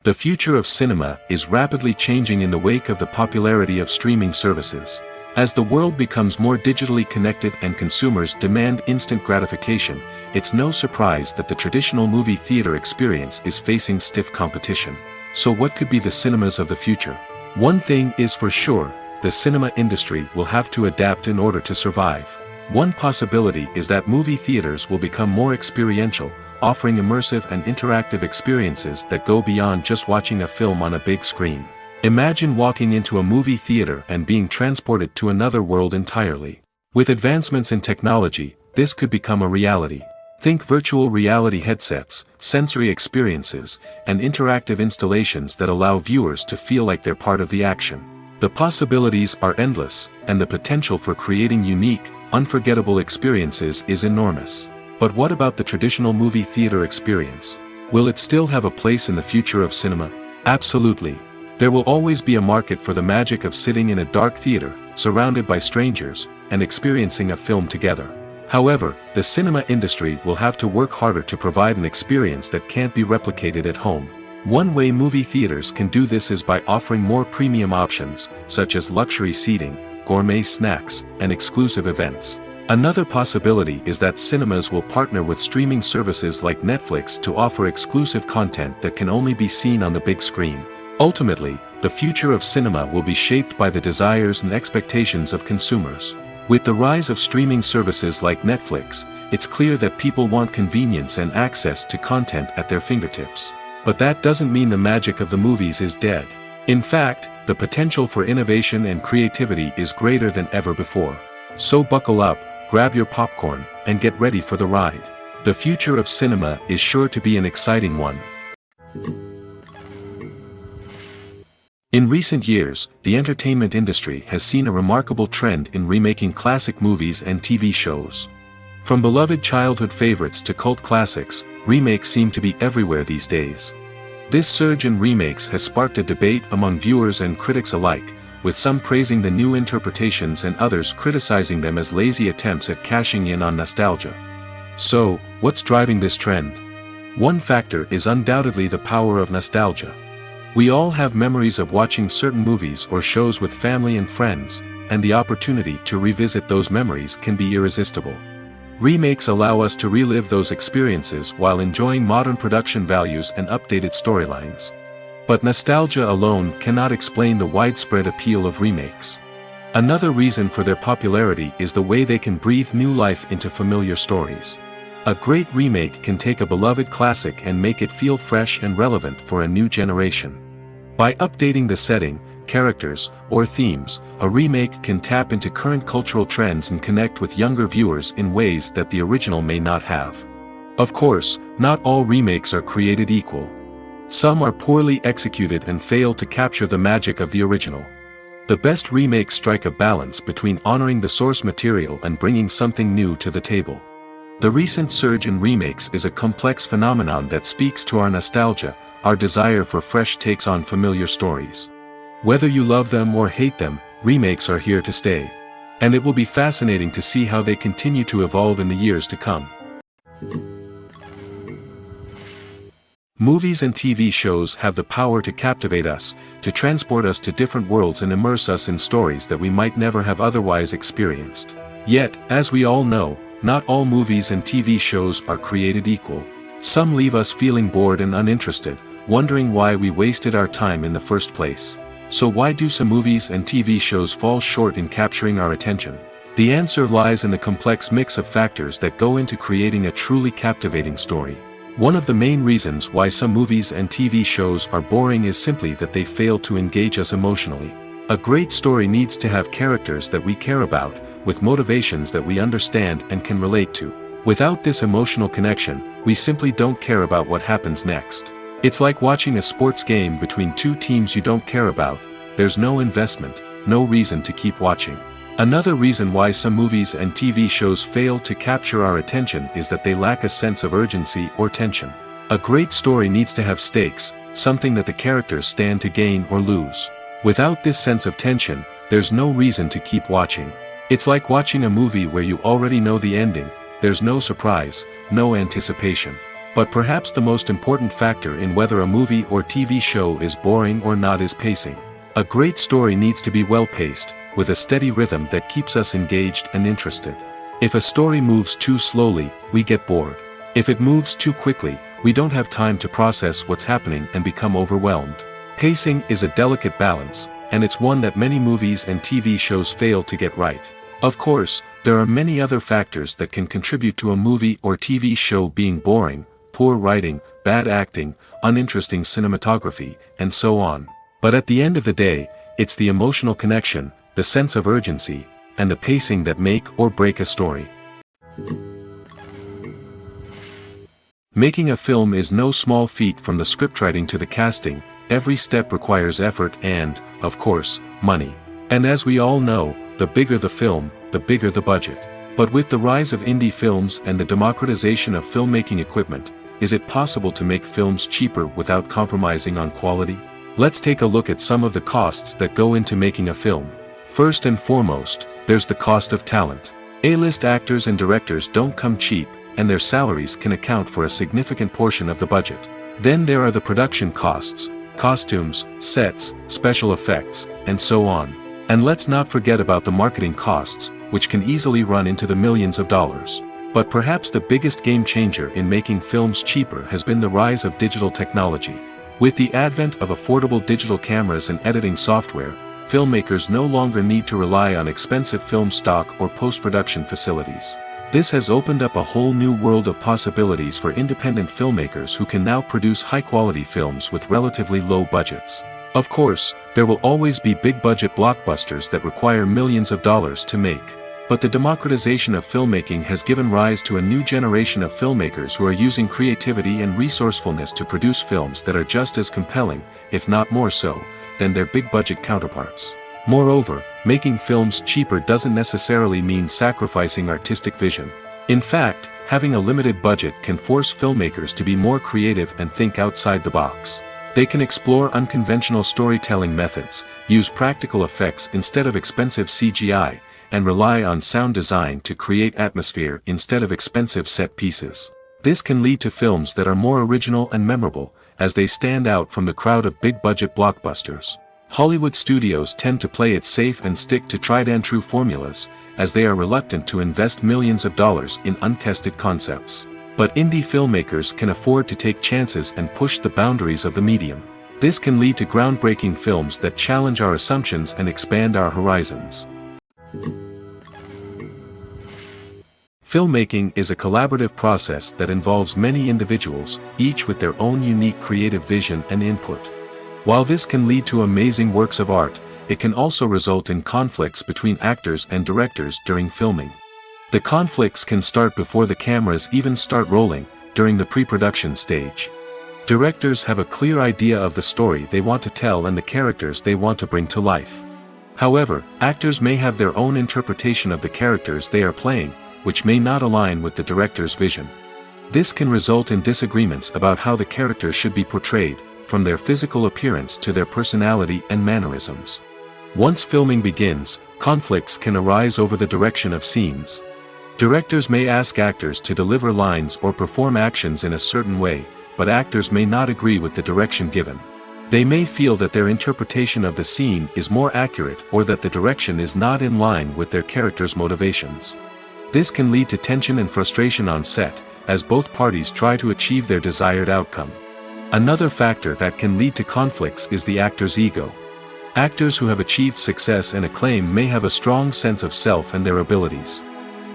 The future of cinema is rapidly changing in the wake of the popularity of streaming services. As the world becomes more digitally connected and consumers demand instant gratification, it's no surprise that the traditional movie theater experience is facing stiff competition. So what could be the cinemas of the future? One thing is for sure, the cinema industry will have to adapt in order to survive. One possibility is that movie theaters will become more experiential, offering immersive and interactive experiences that go beyond just watching a film on a big screen. Imagine walking into a movie theater and being transported to another world entirely. With advancements in technology, this could become a reality. Think virtual reality headsets, sensory experiences, and interactive installations that allow viewers to feel like they're part of the action. The possibilities are endless, and the potential for creating unique, unforgettable experiences is enormous. But what about the traditional movie theater experience? Will it still have a place in the future of cinema? Absolutely. There will always be a market for the magic of sitting in a dark theater, surrounded by strangers, and experiencing a film together. However, the cinema industry will have to work harder to provide an experience that can't be replicated at home. One way movie theaters can do this is by offering more premium options, such as luxury seating, gourmet snacks, and exclusive events. Another possibility is that cinemas will partner with streaming services like Netflix to offer exclusive content that can only be seen on the big screen. Ultimately, the future of cinema will be shaped by the desires and expectations of consumers. With the rise of streaming services like Netflix, it's clear that people want convenience and access to content at their fingertips. But that doesn't mean the magic of the movies is dead. In fact, the potential for innovation and creativity is greater than ever before. So buckle up, grab your popcorn, and get ready for the ride. The future of cinema is sure to be an exciting one. In recent years, the entertainment industry has seen a remarkable trend in remaking classic movies and TV shows. From beloved childhood favorites to cult classics, remakes seem to be everywhere these days. This surge in remakes has sparked a debate among viewers and critics alike, with some praising the new interpretations and others criticizing them as lazy attempts at cashing in on nostalgia. So, what's driving this trend? One factor is undoubtedly the power of nostalgia. We all have memories of watching certain movies or shows with family and friends, and the opportunity to revisit those memories can be irresistible. Remakes allow us to relive those experiences while enjoying modern production values and updated storylines. But nostalgia alone cannot explain the widespread appeal of remakes. Another reason for their popularity is the way they can breathe new life into familiar stories. A great remake can take a beloved classic and make it feel fresh and relevant for a new generation. By updating the setting, characters, or themes, a remake can tap into current cultural trends and connect with younger viewers in ways that the original may not have. Of course, not all remakes are created equal. Some are poorly executed and fail to capture the magic of the original. The best remakes strike a balance between honoring the source material and bringing something new to the table. The recent surge in remakes is a complex phenomenon that speaks to our nostalgia, our desire for fresh takes on familiar stories. Whether you love them or hate them, remakes are here to stay. And it will be fascinating to see how they continue to evolve in the years to come. Movies and TV shows have the power to captivate us, to transport us to different worlds and immerse us in stories that we might never have otherwise experienced. Yet, as we all know, not all movies and TV shows are created equal. Some leave us feeling bored and uninterested, wondering why we wasted our time in the first place. So why do some movies and TV shows fall short in capturing our attention? The answer lies in the complex mix of factors that go into creating a truly captivating story. One of the main reasons why some movies and TV shows are boring is simply that they fail to engage us emotionally. A great story needs to have characters that we care about, with motivations that we understand and can relate to. Without this emotional connection, we simply don't care about what happens next. It's like watching a sports game between two teams you don't care about. There's no investment, no reason to keep watching. Another reason why some movies and TV shows fail to capture our attention is that they lack a sense of urgency or tension. A great story needs to have stakes, something that the characters stand to gain or lose. Without this sense of tension, there's no reason to keep watching. It's like watching a movie where you already know the ending, there's no surprise, no anticipation. But perhaps the most important factor in whether a movie or TV show is boring or not is pacing. A great story needs to be well-paced, with a steady rhythm that keeps us engaged and interested. If a story moves too slowly, we get bored. If it moves too quickly, we don't have time to process what's happening and become overwhelmed. Pacing is a delicate balance, and it's one that many movies and TV shows fail to get right. Of course, there are many other factors that can contribute to a movie or TV show being boring: poor writing, bad acting, uninteresting cinematography, and so on. But at the end of the day, it's the emotional connection, the sense of urgency, and the pacing that make or break a story. Making a film is no small feat. From the scriptwriting to the casting, every step requires effort and, of course, money. And as we all know, the bigger the film, the bigger the budget. But with the rise of indie films and the democratization of filmmaking equipment, is it possible to make films cheaper without compromising on quality? Let's take a look at some of the costs that go into making a film. First and foremost, there's the cost of talent. A-list actors and directors don't come cheap, and their salaries can account for a significant portion of the budget. Then there are the production costs: costumes, sets, special effects, and so on. And let's not forget about the marketing costs, which can easily run into the millions of dollars. But perhaps the biggest game changer in making films cheaper has been the rise of digital technology. With the advent of affordable digital cameras and editing software, filmmakers no longer need to rely on expensive film stock or post-production facilities. This has opened up a whole new world of possibilities for independent filmmakers who can now produce high-quality films with relatively low budgets. Of course, there will always be big-budget blockbusters that require millions of dollars to make. But the democratization of filmmaking has given rise to a new generation of filmmakers who are using creativity and resourcefulness to produce films that are just as compelling, if not more so, than their big-budget counterparts. Moreover, making films cheaper doesn't necessarily mean sacrificing artistic vision. In fact, having a limited budget can force filmmakers to be more creative and think outside the box. They can explore unconventional storytelling methods, use practical effects instead of expensive CGI, and rely on sound design to create atmosphere instead of expensive set pieces. This can lead to films that are more original and memorable, as they stand out from the crowd of big-budget blockbusters. Hollywood studios tend to play it safe and stick to tried-and-true formulas, as they are reluctant to invest millions of dollars in untested concepts. But indie filmmakers can afford to take chances and push the boundaries of the medium. This can lead to groundbreaking films that challenge our assumptions and expand our horizons. Filmmaking is a collaborative process that involves many individuals, each with their own unique creative vision and input. While this can lead to amazing works of art, it can also result in conflicts between actors and directors during filming. The conflicts can start before the cameras even start rolling, during the pre-production stage. Directors have a clear idea of the story they want to tell and the characters they want to bring to life. However, actors may have their own interpretation of the characters they are playing, which may not align with the director's vision. This can result in disagreements about how the characters should be portrayed, from their physical appearance to their personality and mannerisms. Once filming begins, conflicts can arise over the direction of scenes. Directors may ask actors to deliver lines or perform actions in a certain way, but actors may not agree with the direction given. They may feel that their interpretation of the scene is more accurate or that the direction is not in line with their character's motivations. This can lead to tension and frustration on set, as both parties try to achieve their desired outcome. Another factor that can lead to conflicts is the actor's ego. Actors who have achieved success and acclaim may have a strong sense of self and their abilities.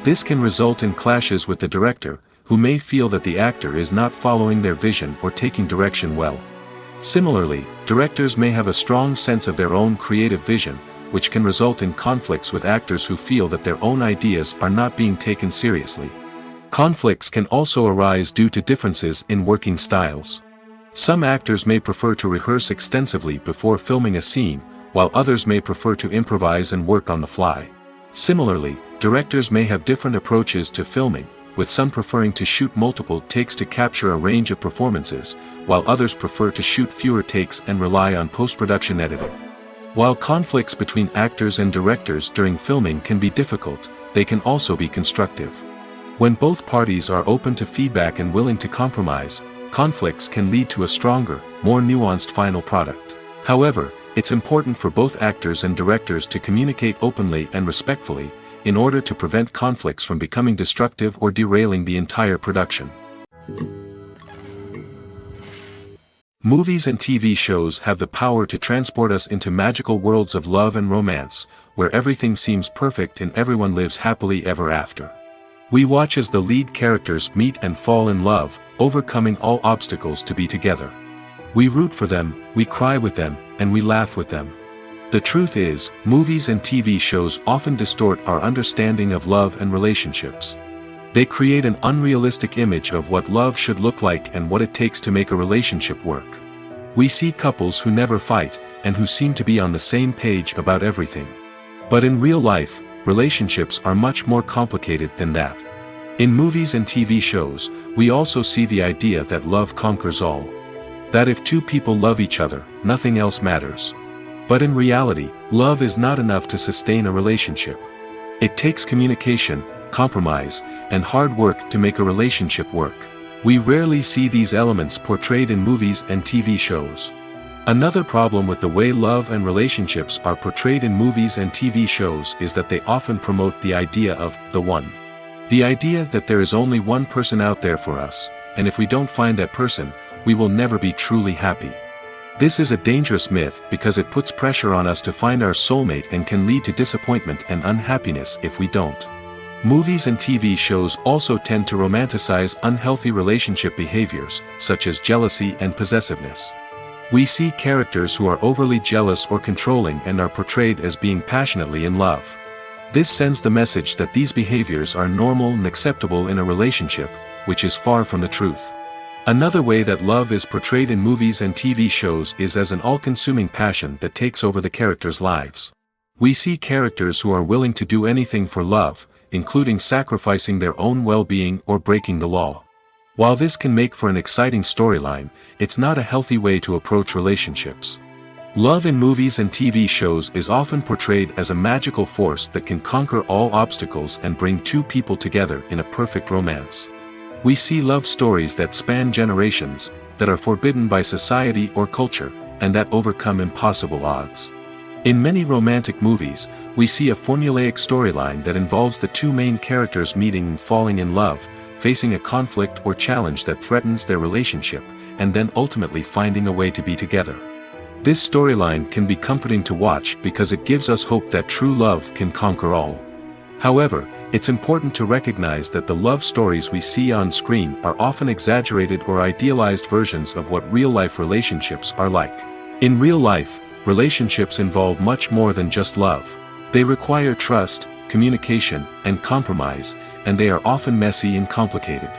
This can result in clashes with the director, who may feel that the actor is not following their vision or taking direction well. Similarly, directors may have a strong sense of their own creative vision, which can result in conflicts with actors who feel that their own ideas are not being taken seriously. Conflicts can also arise due to differences in working styles. Some actors may prefer to rehearse extensively before filming a scene, while others may prefer to improvise and work on the fly. Similarly, directors may have different approaches to filming, with some preferring to shoot multiple takes to capture a range of performances, while others prefer to shoot fewer takes and rely on post-production editing. While conflicts between actors and directors during filming can be difficult, they can also be constructive. When both parties are open to feedback and willing to compromise, conflicts can lead to a stronger, more nuanced final product. However, it's important for both actors and directors to communicate openly and respectfully, in order to prevent conflicts from becoming destructive or derailing the entire production. Movies and TV shows have the power to transport us into magical worlds of love and romance, where everything seems perfect and everyone lives happily ever after. We watch as the lead characters meet and fall in love, overcoming all obstacles to be together. We root for them, we cry with them, and we laugh with them. The truth is, movies and TV shows often distort our understanding of love and relationships. They create an unrealistic image of what love should look like and what it takes to make a relationship work. We see couples who never fight, and who seem to be on the same page about everything. But in real life, relationships are much more complicated than that. In movies and TV shows, we also see the idea that love conquers all. That if two people love each other, nothing else matters. But in reality, love is not enough to sustain a relationship. It takes communication, compromise, and hard work to make a relationship work. We rarely see these elements portrayed in movies and TV shows. Another problem with the way love and relationships are portrayed in movies and TV shows is that they often promote the idea of the one. The idea that there is only one person out there for us, and if we don't find that person, we will never be truly happy. This is a dangerous myth because it puts pressure on us to find our soulmate and can lead to disappointment and unhappiness if we don't. Movies and TV shows also tend to romanticize unhealthy relationship behaviors, such as jealousy and possessiveness. We see characters who are overly jealous or controlling and are portrayed as being passionately in love. This sends the message that these behaviors are normal and acceptable in a relationship, which is far from the truth. Another way that love is portrayed in movies and TV shows is as an all-consuming passion that takes over the characters' lives. We see characters who are willing to do anything for love, including sacrificing their own well-being or breaking the law. While this can make for an exciting storyline, it's not a healthy way to approach relationships. Love in movies and TV shows is often portrayed as a magical force that can conquer all obstacles and bring two people together in a perfect romance. We see love stories that span generations, that are forbidden by society or culture, and that overcome impossible odds. In many romantic movies, we see a formulaic storyline that involves the two main characters meeting and falling in love, facing a conflict or challenge that threatens their relationship, and then ultimately finding a way to be together. This storyline can be comforting to watch because it gives us hope that true love can conquer all. However, it's important to recognize that the love stories we see on screen are often exaggerated or idealized versions of what real-life relationships are like. In real life, relationships involve much more than just love. They require trust, communication, and compromise, and they are often messy and complicated.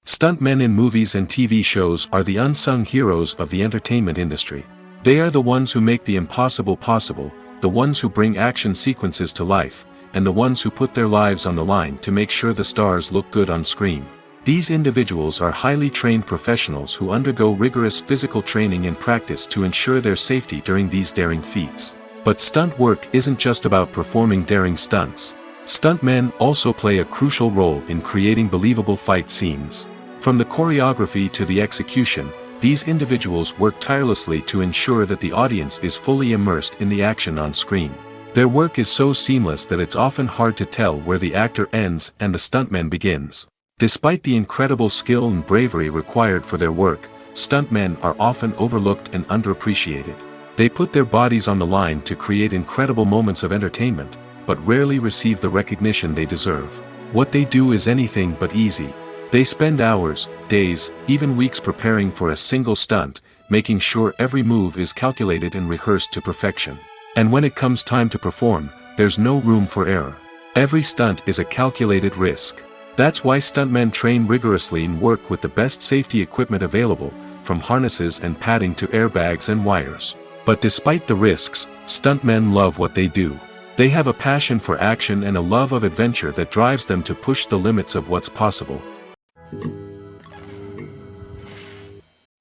Stuntmen in movies and TV shows are the unsung heroes of the entertainment industry. They are the ones who make the impossible possible, the ones who bring action sequences to life, and the ones who put their lives on the line to make sure the stars look good on screen. These individuals are highly trained professionals who undergo rigorous physical training and practice to ensure their safety during these daring feats. But stunt work isn't just about performing daring stunts. Stuntmen also play a crucial role in creating believable fight scenes. From the choreography to the execution, these individuals work tirelessly to ensure that the audience is fully immersed in the action on screen. Their work is so seamless that it's often hard to tell where the actor ends and the stuntman begins. Despite the incredible skill and bravery required for their work, stuntmen are often overlooked and underappreciated. They put their bodies on the line to create incredible moments of entertainment, but rarely receive the recognition they deserve. What they do is anything but easy. They spend hours, days, even weeks preparing for a single stunt, making sure every move is calculated and rehearsed to perfection. And when it comes time to perform, there's no room for error. Every stunt is a calculated risk. That's why stuntmen train rigorously and work with the best safety equipment available, from harnesses and padding to airbags and wires. But despite the risks, stuntmen love what they do. They have a passion for action and a love of adventure that drives them to push the limits of what's possible.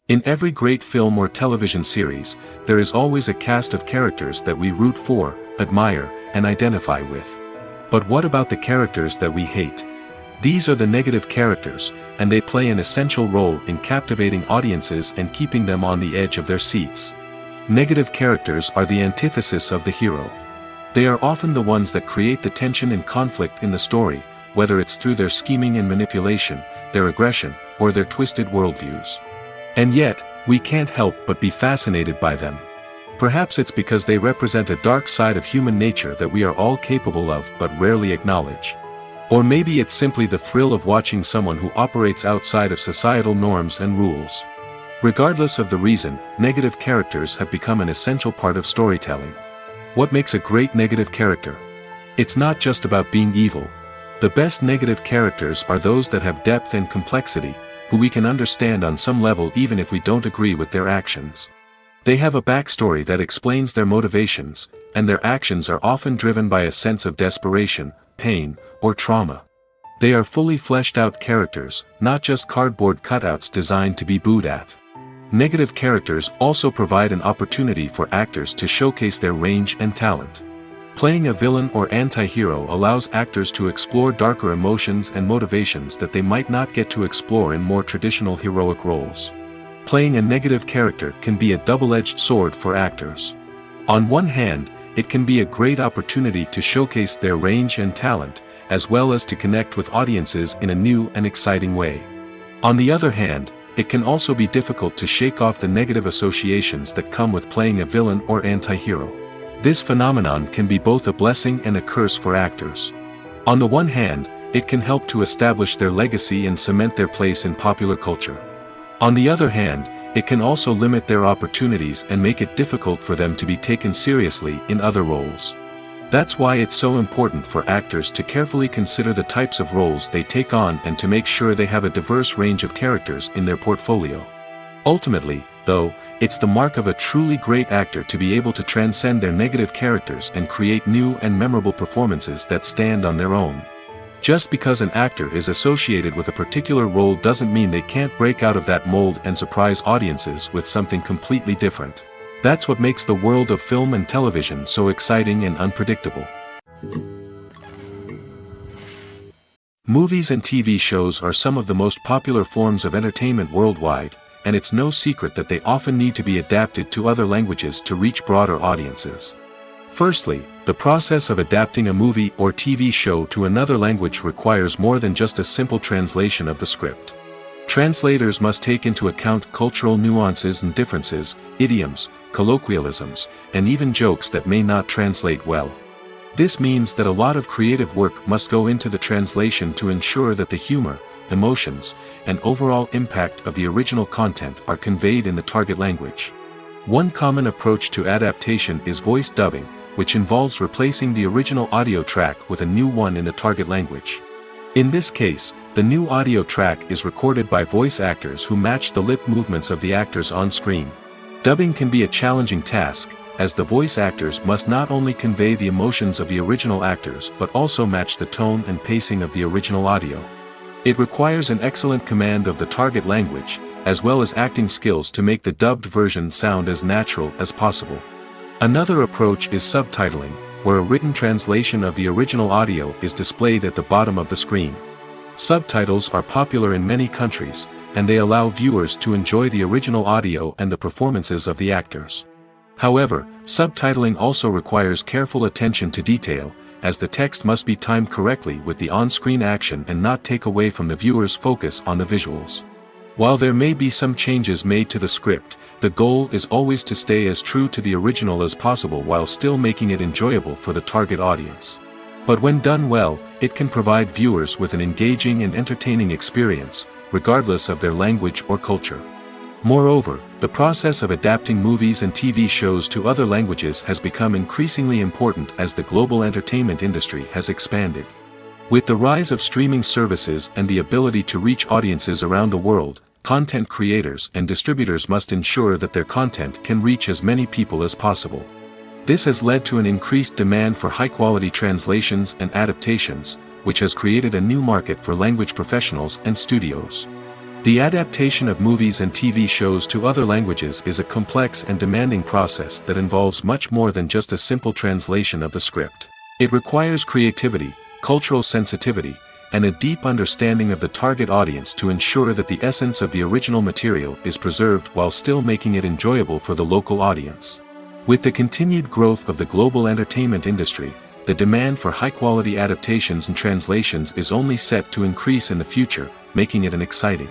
In every great film or television series, there is always a cast of characters that we root for, admire, and identify with. But what about the characters that we hate? These are the negative characters, and they play an essential role in captivating audiences and keeping them on the edge of their seats. Negative characters are the antithesis of the hero. They are often the ones that create the tension and conflict in the story, whether it's through their scheming and manipulation, their aggression, or their twisted worldviews. And yet, we can't help but be fascinated by them. Perhaps it's because they represent a dark side of human nature that we are all capable of but rarely acknowledge. Or maybe it's simply the thrill of watching someone who operates outside of societal norms and rules. Regardless of the reason, negative characters have become an essential part of storytelling. What makes a great negative character? It's not just about being evil. The best negative characters are those that have depth and complexity, who we can understand on some level even if we don't agree with their actions. They have a backstory that explains their motivations, and their actions are often driven by a sense of desperation, pain, or trauma. They are fully fleshed out characters, not just cardboard cutouts designed to be booed at. Negative characters also provide an opportunity for actors to showcase their range and talent. Playing a villain or anti-hero allows actors to explore darker emotions and motivations that they might not get to explore in more traditional heroic roles. Playing a negative character can be a double-edged sword for actors. On one hand, it can be a great opportunity to showcase their range and talent, as well as to connect with audiences in a new and exciting way. On the other hand, it can also be difficult to shake off the negative associations that come with playing a villain or anti-hero. This phenomenon can be both a blessing and a curse for actors. On the one hand, it can help to establish their legacy and cement their place in popular culture. On the other hand, it can also limit their opportunities and make it difficult for them to be taken seriously in other roles. That's why it's so important for actors to carefully consider the types of roles they take on and to make sure they have a diverse range of characters in their portfolio. Ultimately, though, it's the mark of a truly great actor to be able to transcend their negative characters and create new and memorable performances that stand on their own. Just because an actor is associated with a particular role doesn't mean they can't break out of that mold and surprise audiences with something completely different. That's what makes the world of film and television so exciting and unpredictable. Movies and TV shows are some of the most popular forms of entertainment worldwide, and it's no secret that they often need to be adapted to other languages to reach broader audiences. Firstly, the process of adapting a movie or TV show to another language requires more than just a simple translation of the script. Translators must take into account cultural nuances and differences, idioms, colloquialisms, and even jokes that may not translate well. This means that a lot of creative work must go into the translation to ensure that the humor, emotions, and overall impact of the original content are conveyed in the target language. One common approach to adaptation is voice dubbing, which involves replacing the original audio track with a new one in the target language. In this case, the new audio track is recorded by voice actors who match the lip movements of the actors on screen. Dubbing can be a challenging task, as the voice actors must not only convey the emotions of the original actors but also match the tone and pacing of the original audio. It requires an excellent command of the target language, as well as acting skills to make the dubbed version sound as natural as possible. Another approach is subtitling, where a written translation of the original audio is displayed at the bottom of the screen. Subtitles are popular in many countries, and they allow viewers to enjoy the original audio and the performances of the actors. However, subtitling also requires careful attention to detail, as the text must be timed correctly with the on-screen action and not take away from the viewer's focus on the visuals. While there may be some changes made to the script, the goal is always to stay as true to the original as possible while still making it enjoyable for the target audience. But when done well, it can provide viewers with an engaging and entertaining experience, regardless of their language or culture. Moreover, the process of adapting movies and TV shows to other languages has become increasingly important as the global entertainment industry has expanded. With the rise of streaming services and the ability to reach audiences around the world, content creators and distributors must ensure that their content can reach as many people as possible. This has led to an increased demand for high-quality translations and adaptations, which has created a new market for language professionals and studios. The adaptation of movies and TV shows to other languages is a complex and demanding process that involves much more than just a simple translation of the script. It requires creativity, cultural sensitivity, and a deep understanding of the target audience to ensure that the essence of the original material is preserved while still making it enjoyable for the local audience. With the continued growth of the global entertainment industry, the demand for high-quality adaptations and translations is only set to increase in the future, making it an exciting.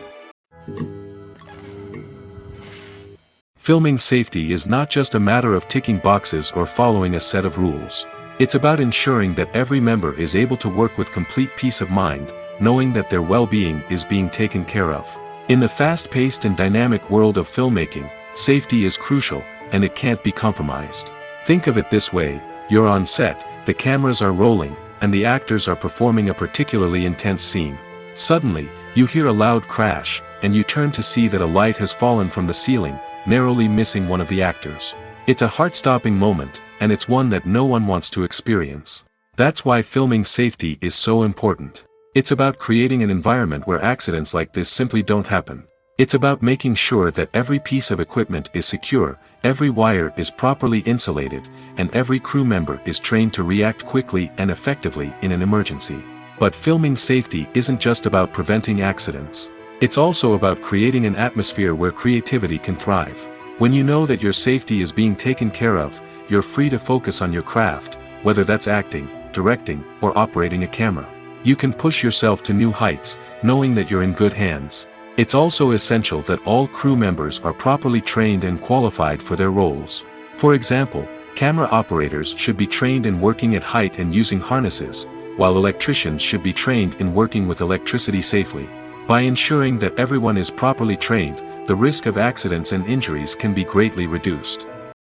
Filming safety is not just a matter of ticking boxes or following a set of rules. It's about ensuring that every member is able to work with complete peace of mind, knowing that their well-being is being taken care of. In the fast-paced and dynamic world of filmmaking, safety is crucial, and it can't be compromised. Think of it this way: you're on set, the cameras are rolling, and the actors are performing a particularly intense scene. Suddenly, you hear a loud crash, and you turn to see that a light has fallen from the ceiling, narrowly missing one of the actors. It's a heart-stopping moment, and it's one that no one wants to experience. That's why filming safety is so important. It's about creating an environment where accidents like this simply don't happen. It's about making sure that every piece of equipment is secure, every wire is properly insulated, and every crew member is trained to react quickly and effectively in an emergency. But filming safety isn't just about preventing accidents. It's also about creating an atmosphere where creativity can thrive. When you know that your safety is being taken care of, you're free to focus on your craft, whether that's acting, directing, or operating a camera. You can push yourself to new heights, knowing that you're in good hands. It's also essential that all crew members are properly trained and qualified for their roles. For example, camera operators should be trained in working at height and using harnesses, while electricians should be trained in working with electricity safely. By ensuring that everyone is properly trained, the risk of accidents and injuries can be greatly reduced.